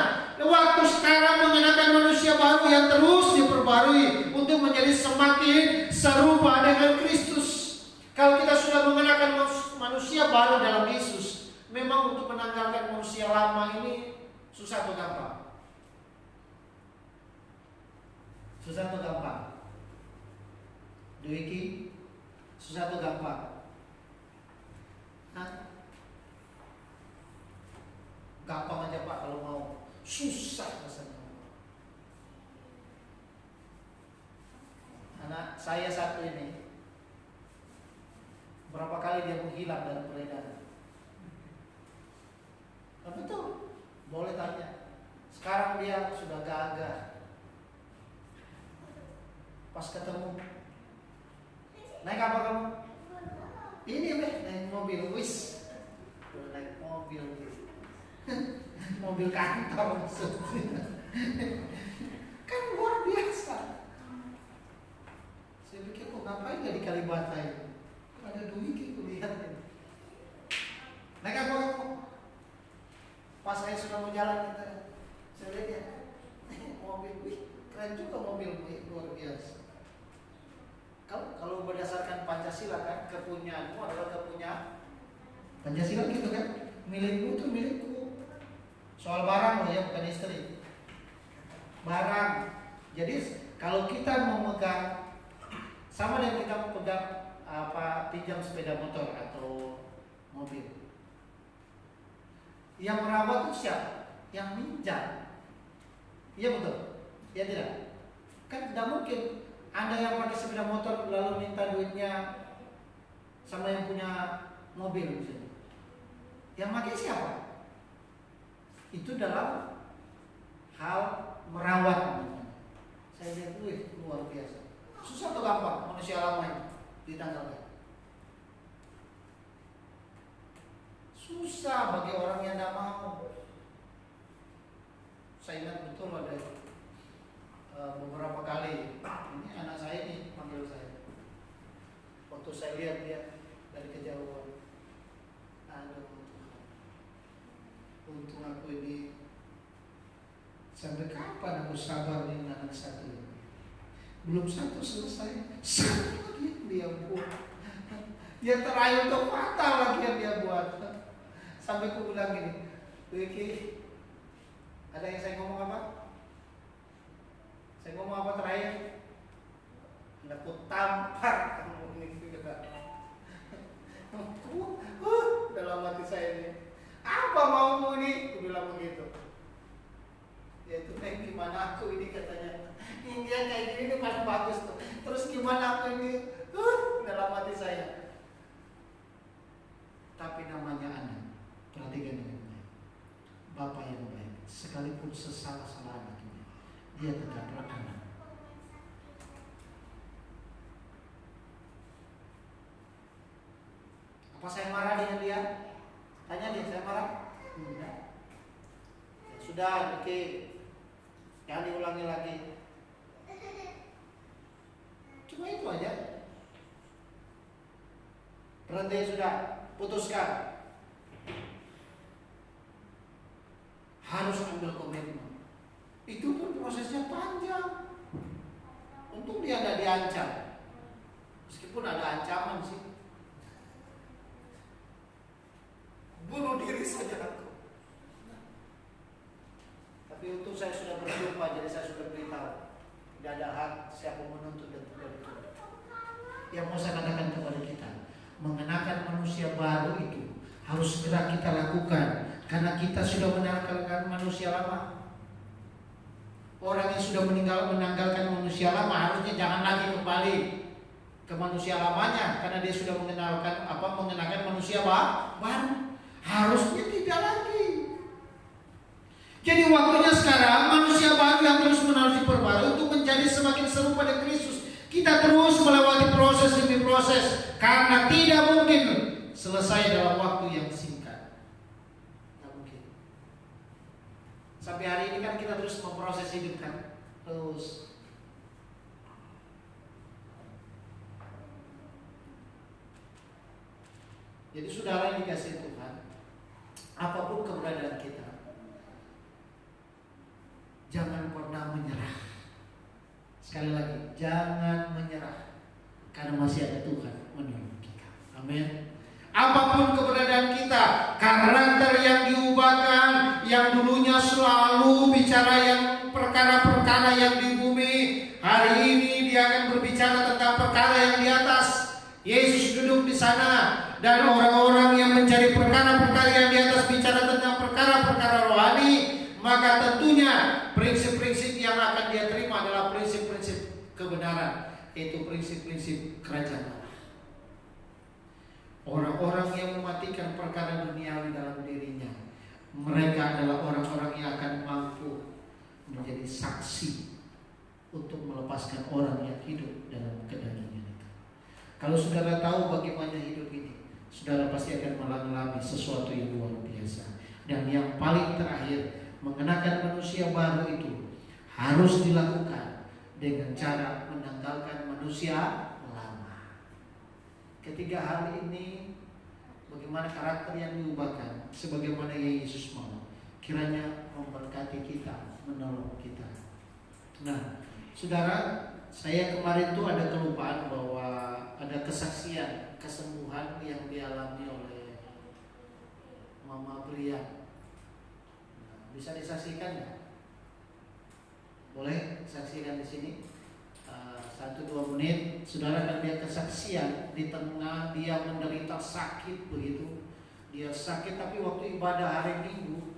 Waktu sekarang mengenakan manusia baru yang terus diperbarui untuk menjadi semakin serupa dengan Kristus. Kalau kita sudah mengenakan manusia baru dalam Yesus, memang untuk menanggalkan manusia lama ini susah atau gampang? Susah atau gampang? Dwiki, susah atau gampang? Gampang aja Pak kalau mau. Susah rasanya. Anak saya satu ini, berapa kali dia menghilang dari peredaran? Betul, boleh tanya. Sekarang dia sudah gagah. Pas ketemu, naik apa kamu? Ini naik mobil, wis. Naik mobil, mobil kantor maksudnya. Kan luar biasa. Saya pikir kok ngapain gak di Kalibata ini? Ada duit gitu, lihat ini. Naik apa kamu? Pas saya sudah mau jalan, saya lihat ya, mobil, wih, keren juga mobil, luar biasa. Kalau berdasarkan Pancasila kan, kepunyaanmu adalah kepunyaan Pancasila gitu kan, milikmu itu milikku. Soal barang loh ya, bukan istri. Barang. Jadi kalau kita memegang, sama dengan kita memegang pinjam sepeda motor atau mobil. Yang merawat itu siapa? Yang minjam. Iya betul? Ya tidak? Kan tidak mungkin Anda yang pakai sepeda motor lalu minta duitnya sama yang punya mobil misalnya. Yang pakai siapa? Itu dalam hal merawat. Saya lihat luar biasa. Susah atau gampang manusia lama ini ditanggalkan? Susah bagi orang yang tidak mau. Saya ingat betul ada beberapa kali, ini anak saya nih panggil saya. Waktu saya lihat dia dari kejauhan, aduh, untung aku ini sampai kapan aku sabar dengan anak satu ini? Belum satu selesai, satu lagi dia buat. Yang terakhir itu fatal lagi yang dia buat. Sampai aku bilang gini, Wiki, ada yang saya ngomong apa? Saya ngomong apa terakhir? Aku tampar kamu ini juga. Dalam hati saya ini, apa maumu ini? Aku bilang begitu. Ya itu kayak gimana aku ini katanya. India kayak gini ini paling bagus tuh. Terus gimana aku ini? Dalam hati saya. Tapi namanya anak. Perhatikan dengan baik. Bapak yang baik, sekalipun sesalah-salah anaknya, dia tetaplah anak. Apa saya marah dengan dia? Tanya dia, saya marah? Enggak. Ya, sudah, oke. Jangan diulangi lagi. Cuma itu aja. Berhenti sudah, putuskan. Harus ambil komitmen. Itu pun prosesnya panjang. Untung dia tidak diancam. Meskipun ada ancaman sih. Bunuh diri saja aku. Tapi untung saya sudah berjumpa, jadi saya sudah beritahu. Tidak ada hak siapa menuntut dan tidak dituntut. Yang mau saya katakan kepada kita, mengenakan manusia baru itu harus segera kita lakukan. Karena kita sudah menanggalkan manusia lama. Orang yang sudah menanggalkan manusia lama harusnya jangan lagi kembali ke manusia lamanya, karena dia sudah mengenakan manusia baru. Harusnya tidak lagi. Jadi waktunya sekarang manusia baru yang terus menerus diperbarui untuk menjadi semakin serupa dengan Kristus. Kita terus melewati proses demi proses, karena tidak mungkin selesai dalam waktu yang singkat. Tidak mungkin. Sampai hari ini kan kita terus memproses hidup kan, terus. Jadi saudara yang dikasihi Tuhan, apapun keberadaan kita, jangan pernah menyerah. Sekali lagi, jangan menyerah, karena masih ada Tuhan menolong kita. Amin. Apapun keberadaan kita, karakter yang diubahkan, yang dulunya selalu bicara yang perkara-perkara yang di bumi, hari ini dia akan berbicara tentang perkara yang di atas. Yesus duduk di sana, dan orang-orang yang mencari perkara-perkara yang di atas bicara tentang perkara-perkara rohani, maka tentunya prinsip-prinsip yang akan dia terima adalah prinsip-prinsip kebenaran, yaitu prinsip-prinsip kerajaan Allah. Orang-orang yang mematikan perkara duniawi dalam dirinya, mereka adalah orang-orang yang akan mampu menjadi saksi untuk melepaskan orang yang hidup dalam kedagingan itu. Kalau saudara tahu bagaimana hidup ini, saudara pasti akan mengalami sesuatu yang luar biasa. Dan yang paling terakhir, mengenakan manusia baru itu harus dilakukan dengan cara menanggalkan manusia lama. Ketiga hal ini, bagaimana karakter yang diubahkan sebagaimana Yesus mau, kiranya memberkati kita, menolong kita. Nah, saudara, saya kemarin tuh ada kelupaan bahwa ada kesaksian kesembuhan yang dialami oleh Mama Brian. Bisa disaksikan ya? Boleh saksikan di sini 1-2 menit. Saudara akan lihat kesaksian di tengah dia menderita sakit begitu. Dia sakit tapi waktu ibadah hari Minggu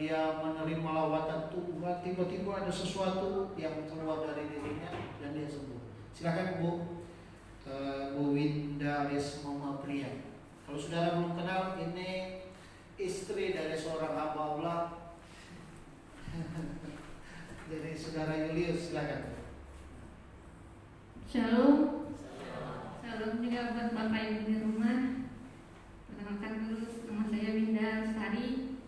dia menerima lawatan Tuhan, tiba-tiba ada sesuatu yang keluar dari dirinya dan dia sembuh. Silakan Bu Winda Mama Priya. Kalau saudara belum kenal, ini istri dari seorang hamba Allah. Jadi saudara Julius, silakan. Shalom. Shalom juga buat Bapak Ibu di rumah. Perkenalkan dulu, nama saya Winda Lestari.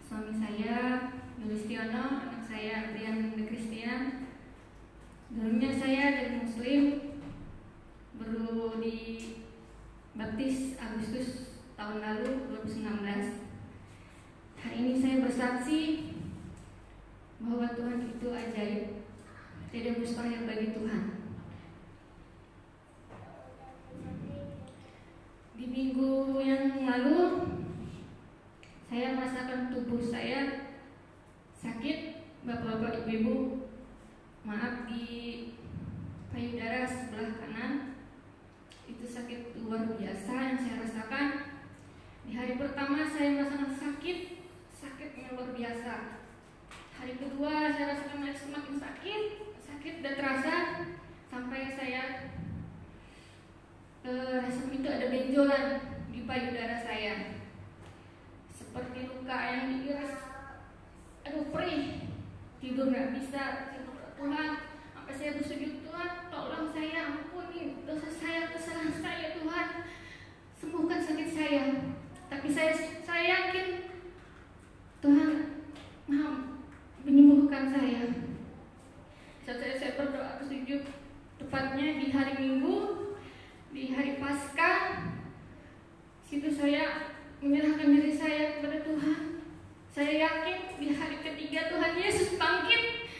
Suami saya Yulistiono, anak saya Adrian De Christian. Dulunya saya dari Muslim, baru dibaptis Agustus tahun lalu 2019. Hari ini saya bersaksi bahwa Tuhan itu ajaib, tidak mustahil bagi Tuhan. Di minggu yang lalu saya merasakan tubuh saya sakit, bapak-bapak, ibu-ibu, maaf, di payudara sebelah kanan. Itu sakit luar biasa yang saya rasakan. Di hari pertama saya merasakan sakitnya luar biasa. Hari kedua saya rasakan semakin sakit dan terasa sampai saya rasa itu ada benjolan di payudara saya, seperti luka yang diiris. Aduh, perih, tidur nggak bisa. Tuhan, sampai saya bersujud, Tuhan tolong saya, ampuni dosa saya, kesalahan saya, Tuhan sembuhkan sakit saya. Tapi saya yakin Tuhan mau menyembuhkan saya. Saat saya berdoa bersujud, tepatnya di hari Minggu, di hari Paskah, situ saya menyerahkan diri saya kepada Tuhan. Saya yakin di hari ketiga Tuhan Yesus bangkit.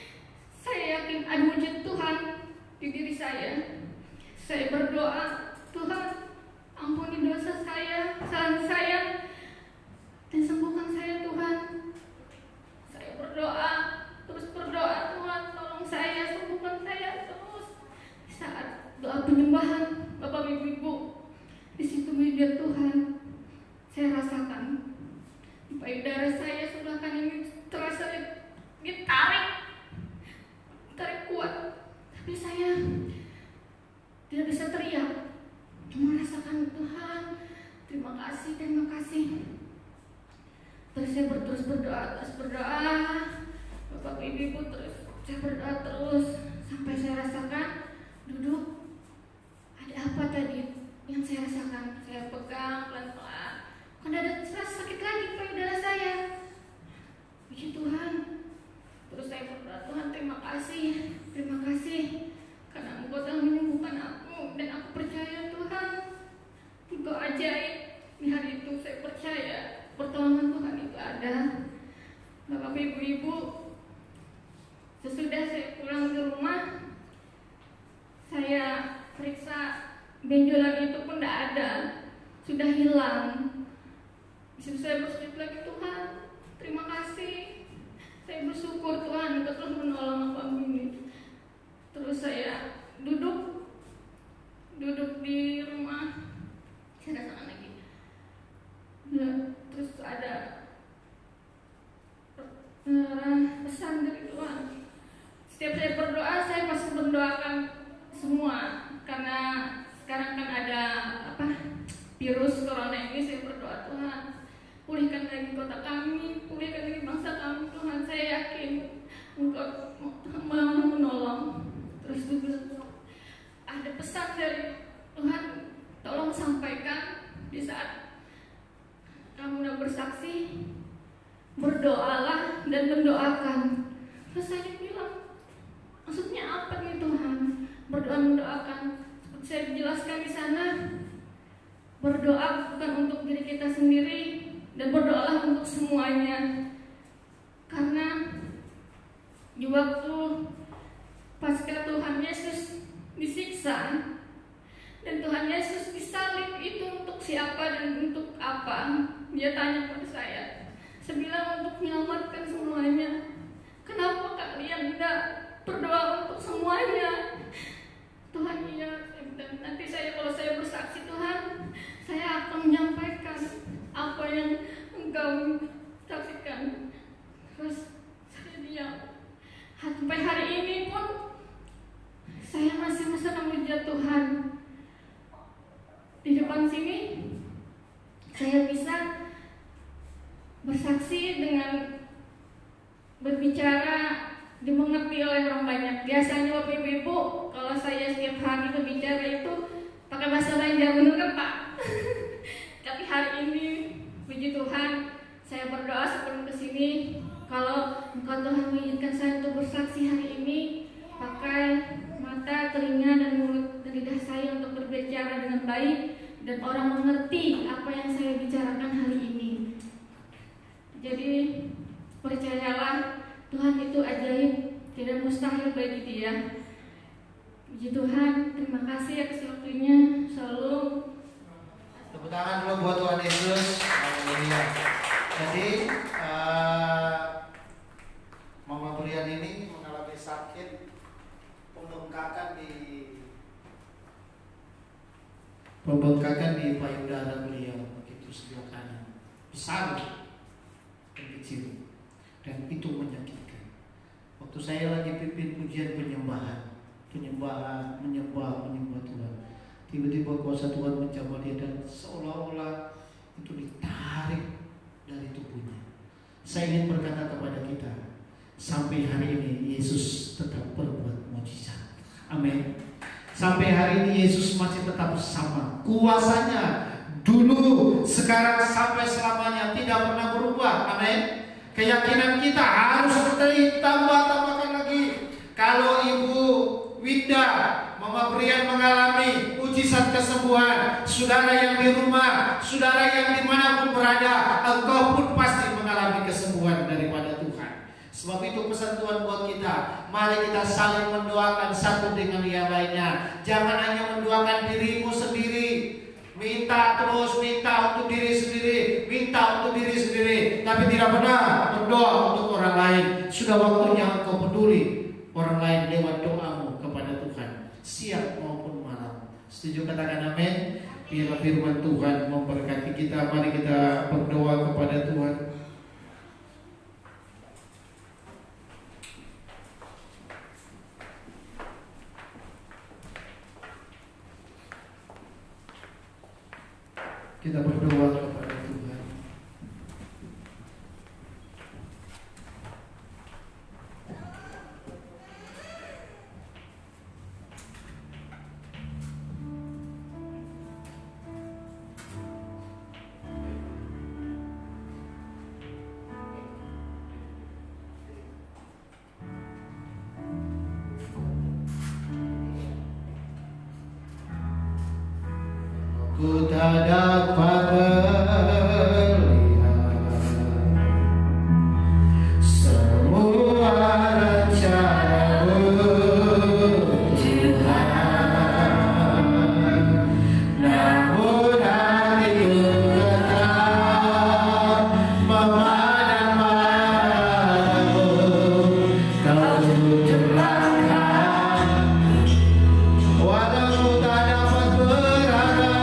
Saya yakin ada wujud Tuhan di diri saya. Saya berdoa, Tuhan ampuni dosa saya, kesalahan saya, dan sembuhkan saya, Tuhan. Saya berdoa, terus berdoa, Tuhan tolong saya, sembuhkan saya terus. Saat doa penyembahan, Bapak Ibu, di situ wujud Tuhan saya rasakan. Di payudara saya sebelah kanan ini terasa ditarik Tapi saya tidak bisa teriak, cuma rasakan Tuhan, terima kasih. Terus saya terus berdoa, Bapak Ibu terus saya berdoa terus sampai saya rasakan duduk. Ada apa tadi yang saya rasakan? Saya pegang pelan-pelan, kan ada serasa sakit lagi payudara saya. Puji Tuhan. Terus saya berdoa, Tuhan terima kasih karena Engkau telah menyembuhkan aku, dan aku percaya Tuhan Engkau ajaib. Di hari itu saya percaya pertolongan Tuhan itu ada. Bapak Ibu, sesudah saya pulang ke rumah, saya periksa benjolan itu pun tidak ada, sudah hilang. Disitu saya bersyukur lagi, Tuhan terima kasih. Saya bersyukur Tuhan Engkau telah menolong aku ini. Terus saya duduk di rumah, saya rasakan lagi. Terus ada pesan dari Tuhan. Setiap saya berdoa, saya pasti mendoakan semua, karena sekarang kan ada virus corona ini. Saya berdoa, Tuhan pulihkan lagi kota kami, pulihkan lagi bangsa kami, Tuhan. Saya yakin Engkau menolong. Terus juga ada pesan dari Tuhan, tolong sampaikan di saat kamu udah bersaksi, berdoalah dan mendoakan. Terus saya bilang, maksudnya apa nih Tuhan? Berdoa mendoakan. Seperti saya jelaskan di sana, berdoa bukan untuk diri kita sendiri, dan berdoalah untuk semuanya. Karena di waktu pasca Tuhan Yesus disiksa dan Tuhan Yesus disalib, itu untuk siapa dan untuk apa? Dia tanya pada saya bilang untuk menyelamatkan semuanya. Kenapa kalian tidak berdoa untuk semuanya? Tuhan, iya. Dan nanti kalau saya bersaksi, Tuhan, saya akan menyampaikan apa yang Engkau saksikan. Terus saya diam. Sampai hari ini pun saya masih memuja Tuhan. Di depan sini saya bisa bersaksi dengan berbicara dimengerti oleh orang banyak. Biasanya Bapak Ibu, kalau saya setiap hari berbicara itu pakai bahasa lain, benar kan Pak? Tapi hari ini, puji Tuhan, saya berdoa sebelum kesini, kalau Engkau Tuhan mengizinkan saya untuk bersaksi hari ini, pakai mata, telinga, dan mulut dan lidah saya untuk berbicara dengan baik, dan orang mengerti apa yang saya bicarakan hari ini. Jadi percayalah, Tuhan itu ajaib, tidak mustahil bagi Dia. Puji Tuhan, terima kasih atas waktunya. Shalom. Tepuk tangan dulu buat Tuhan Yesus. Haleluya. Jadi Mama Brian ini mengalami sakit pembengkakan di payudara beliau, begitu sebelah kanan, besar dan kecil, dan itu menyakitkan. Waktu saya lagi pimpin pujian penyembahan menyembah Tuhan, tiba-tiba kuasa Tuhan mencapai dia dan seolah-olah itu ditarik dari tubuhnya. Saya ingin berkata kepada kita, sampai hari ini Yesus tetap berbuat mukjizat. Amin. Sampai hari ini Yesus masih tetap sama. Kuasanya dulu, sekarang, sampai selamanya tidak pernah berubah. Amin. Keyakinan kita harus ditambahkan lagi. Kalau Ibu Winda, Mama Brian mengalami mujizat kesembuhan, saudara yang di rumah, saudara yang dimanapun berada, engkau pun pasti mengalami kesembuhan daripada Tuhan. Sebab itu pesan Tuhan buat kita, mari kita saling mendoakan satu dengan yang lainnya. Jangan hanya mendoakan dirimu sendiri, minta untuk diri sendiri, tapi tidak pernah berdoa untuk orang lain. Sudah waktunya engkau peduli orang lain lewat doamu kepada Tuhan, siang maupun malam. Setuju, katakan amin. Biar firman Tuhan memberkati kita. Mari kita berdoa kepada Tuhan. Kita berdoa kepada Tuhan. Ku tak dapat melihat semua rencana-Mu, Tuhan. Namun hatiku tetap memandang padamu. Kau terlangkah walau tak dapat berharap.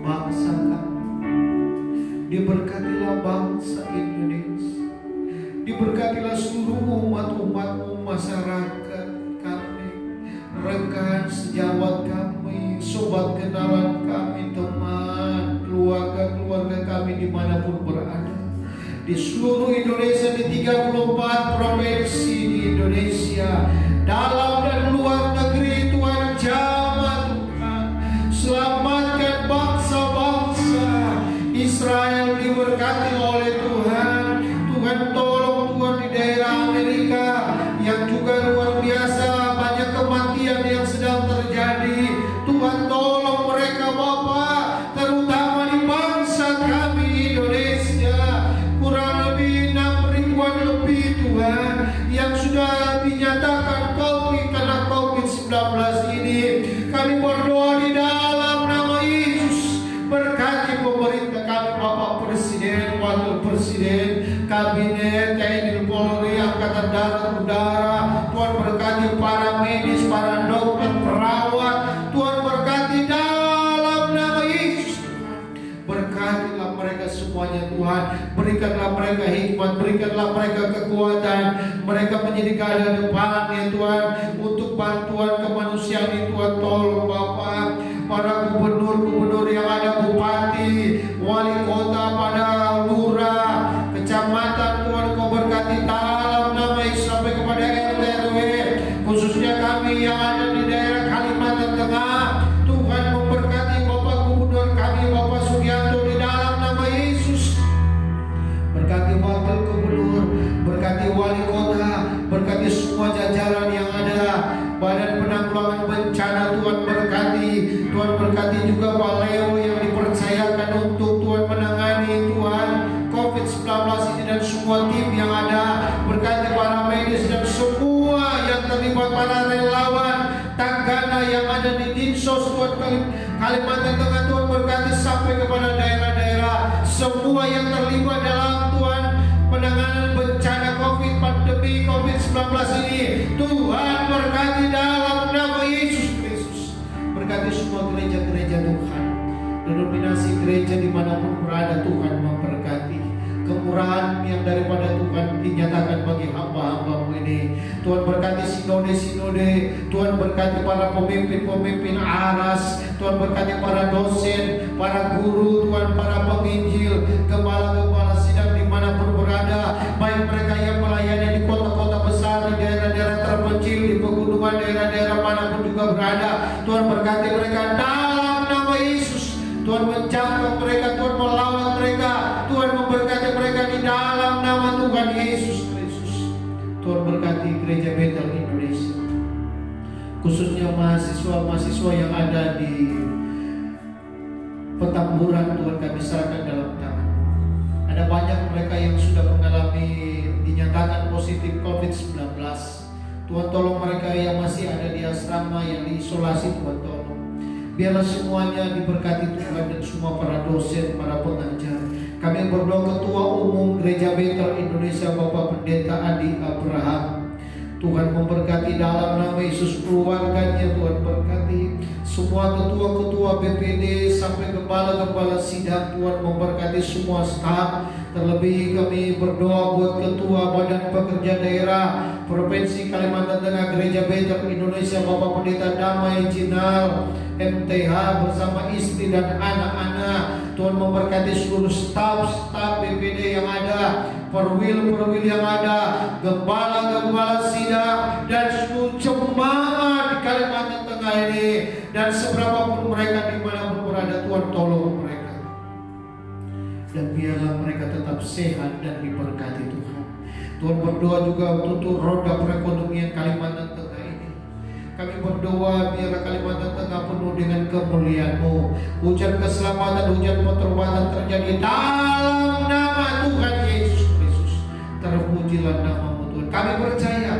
bangsa kami. Diberkatilah bangsa Indonesia. Diberkatilah seluruh umat-umatmu, masyarakat kami, rekan sejawat kami, sobat kenalan kami, teman, keluarga-keluarga kami dimanapun berada. Di seluruh Indonesia, di 34 provinsi di Indonesia, dalam dan luar negeri, Tuhan jamah Tuhan. Selamatkan bangsa-bangsa Israel, diberkati oleh Tuhan. Tuhan tolong Tuhan di daerah Amerika yang juga luar biasa banyak kematian yang sedang terjadi. Tuhan tolong mereka Bapa, terutama di bangsa kami Indonesia. Kurang lebih 6 ribuan lebih Tuhan yang sudah dinyatakan COVID karena COVID-19 ini. Kami berdoa di dalam nama Yesus, berkati pemerintah kami, Bapak Presiden, Wakil Presiden, Kabinet, TNI, Polri, Angkatan Darat, Udara. Tuhan berkati para medis, para dokter, perawat. Tuhan berkati dalam nama Yesus. Berkatilah mereka semuanya Tuhan. Berikanlah mereka hikmat, berikanlah mereka kekuatan. Mereka menjadi garda depan ya Tuhan, untuk bantuan kemanusiaan ini Tuhan. Tolong Bapak, para gubernur-gubernur yang ada, bupati, wali kota, pada lurah, kecamatan, Tuhan Kau berkati dalam nama Yesus sampai kepada RT RW, khususnya kami yang ada di daerah Kalimantan Tengah. Tuhan memberkati Bapak Gubernur kami, Bapak Sugianto, di dalam nama Yesus. Berkati wakil gubernur, berkati wali kota, berkati semua jajaran yang ada, Badan Penanggulangan Bencana. Tuhan berkati, Tuhan berkati juga Pak Leo yang dipercayakan untuk Tuhan menangani Tuhan COVID-19 ini dan semua tim yang ada. Berkati para medis dan semua yang terlibat, para relawan Tagana yang ada di Dinsos Tuhan Kalimantan Tengah. Tuhan berkati sampai kepada daerah-daerah semua yang terlibat dalam Tuhan penanganan bencana COVID, pandemi COVID-19 ini. Tuhan berkati dalam nama Yesus Kristus. Berkati semua gereja-gereja Tuhan, denominasi gereja dimanapun berada. Tuhan memberkati kemurahan yang daripada Tuhan dinyatakan bagi hamba-hamba-Mu ini. Tuhan berkati sinode-sinode, Tuhan berkati para pemimpin-pemimpin aras, Tuhan berkati para dosen, para guru, Tuhan para penginjil, gembala-gembala sidang dimanapun berada, baik mereka yang melayani di kota-kota besar, di daerah-daerah terpencil, di pegunungan, daerah-daerah manapun juga berada. Tuhan berkati mereka dalam nama Yesus. Tuhan menjaga mereka, Tuhan melawat mereka, Tuhan memberkati mereka di dalam nama Tuhan Yesus Kristus. Tuhan berkati gereja Bethel Indonesia, khususnya mahasiswa-mahasiswa yang ada di Petamburan. Tuhan kami serahkan dalam tangan. Ada banyak mereka yang sudah mengalami dinyatakan positif COVID-19. Tuhan tolong mereka yang masih ada di asrama, yang diisolasi. Tuhan tolong. Biarlah semuanya diberkati Tuhan, dan semua para dosen, para pengajar. Kami berdoa Ketua Umum Gereja Bethel Indonesia Bapak Pendeta Adi Abraham. Tuhan memberkati dalam nama Yesus keluarganya. Tuhan berkati semua ketua-ketua BPD sampai gembala-gembala sidang. Tuhan memberkati semua staf. Terlebih kami berdoa buat Ketua Badan Pekerja Daerah Provinsi Kalimantan Tengah Gereja Bethel Indonesia Bapak Pendeta Damai Jinal MTH bersama istri dan anak-anak. Tuhan memberkati seluruh staf BPD yang ada, perwil yang ada, gembala-gembala sidang, dan seluruh jemaat di Kalimantan Tengah ini, dan seberapapun mereka dimanapun berada. Tuhan tolong mereka, dan biarlah mereka tetap sehat dan diberkati Tuhan. Tuhan berdoa juga untuk roda perekonomian Kalimantan Tengah ini. Kami berdoa biarlah Kalimantan Tengah penuh dengan kemuliaan-Mu. Hujan keselamatan, hujan pertobatan terjadi dalam nama Tuhan Yesus Kristus. Terpujilah nama-Mu Tuhan. Kami percaya,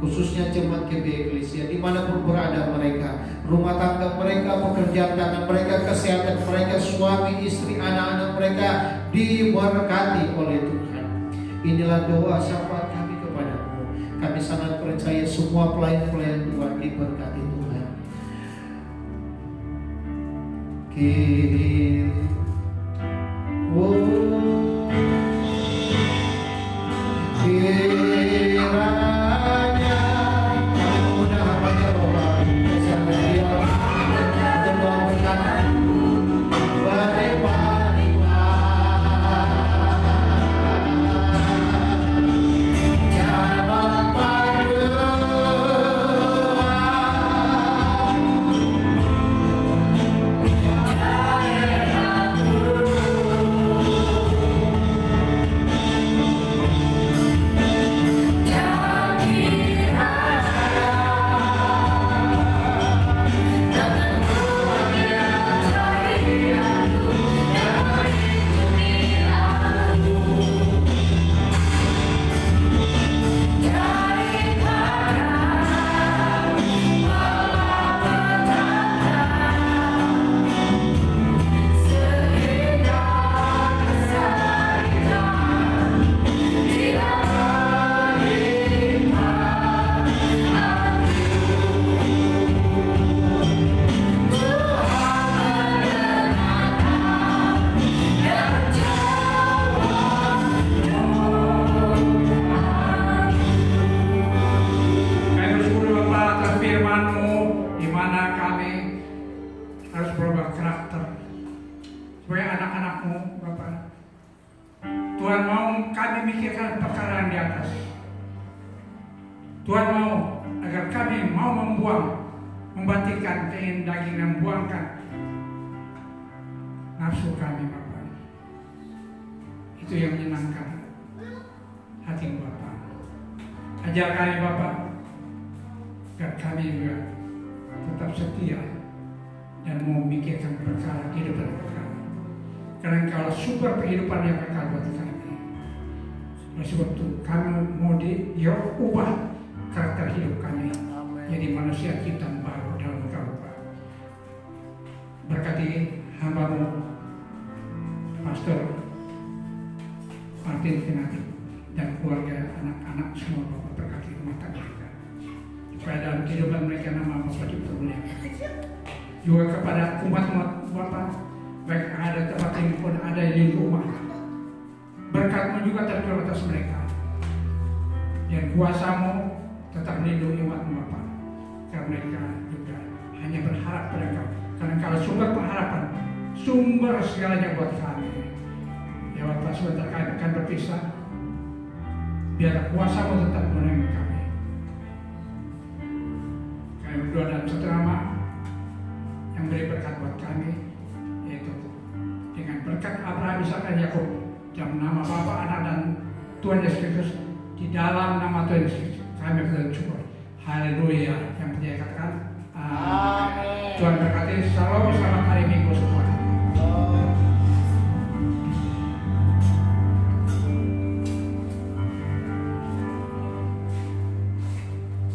khususnya jemaat KB Eklesia dimanapun berada mereka, rumah tangga mereka, pekerjaan tangan mereka, kesehatan mereka, suami, istri, anak-anak mereka diberkati oleh Tuhan. Inilah doa syafaat kami kepada-Mu. Kami sangat percaya semua pelayan-pelayan Tuhan diberkati Tuhan. kiri. Kiranya kami memudah hamba-Nya Bapa, siapa dia untuk memberkati Tuhan mau agar kami mau membatikan keinginan daging dan buangkan nafsu kami, Bapak. Itu yang menyenangkan hati Bapak. Ajar kami, Bapak, agar kami juga tetap setia dan mau memikirkan perkara kehidupan kami. Karena Engkau sumber kehidupan yang kekal buat kami. Oleh sebab itu kami mau diubah karakter hidup kami jadi manusia kita baru dalam Engkau, Bapak. Berkati hamba-Mu Pastor Martin Kinati dan keluarga, anak-anak semua, Bapak. Berkati rumah tangga mereka supaya dalam kehidupan mereka nama Bapak dipermuliakan. Juga kepada umat-umat Bapak, baik ada tempat ini pun ada di rumah, berkat-Mu juga tercurah atas mereka, dan kuasa-Mu tetap melindungi umat Bapak, karena mereka juga hanya berharap pada Engkau, karena kalau sumber pengharapan, sumber segalanya buat kami. Ya Bapak, sebentar kami akan berpisah, biar kuasa-Mu tetap menemani kami. Kami berdoa dalam satu nama yang beri berkat buat kami, yaitu dengan berkat Abraham, Ishak dan Yakub, dalam nama Bapa, Anak dan Tuhan Yesus Kristus, di dalam nama Tuhan Yesus Kristus kami bersyukur. Haleluya. Yang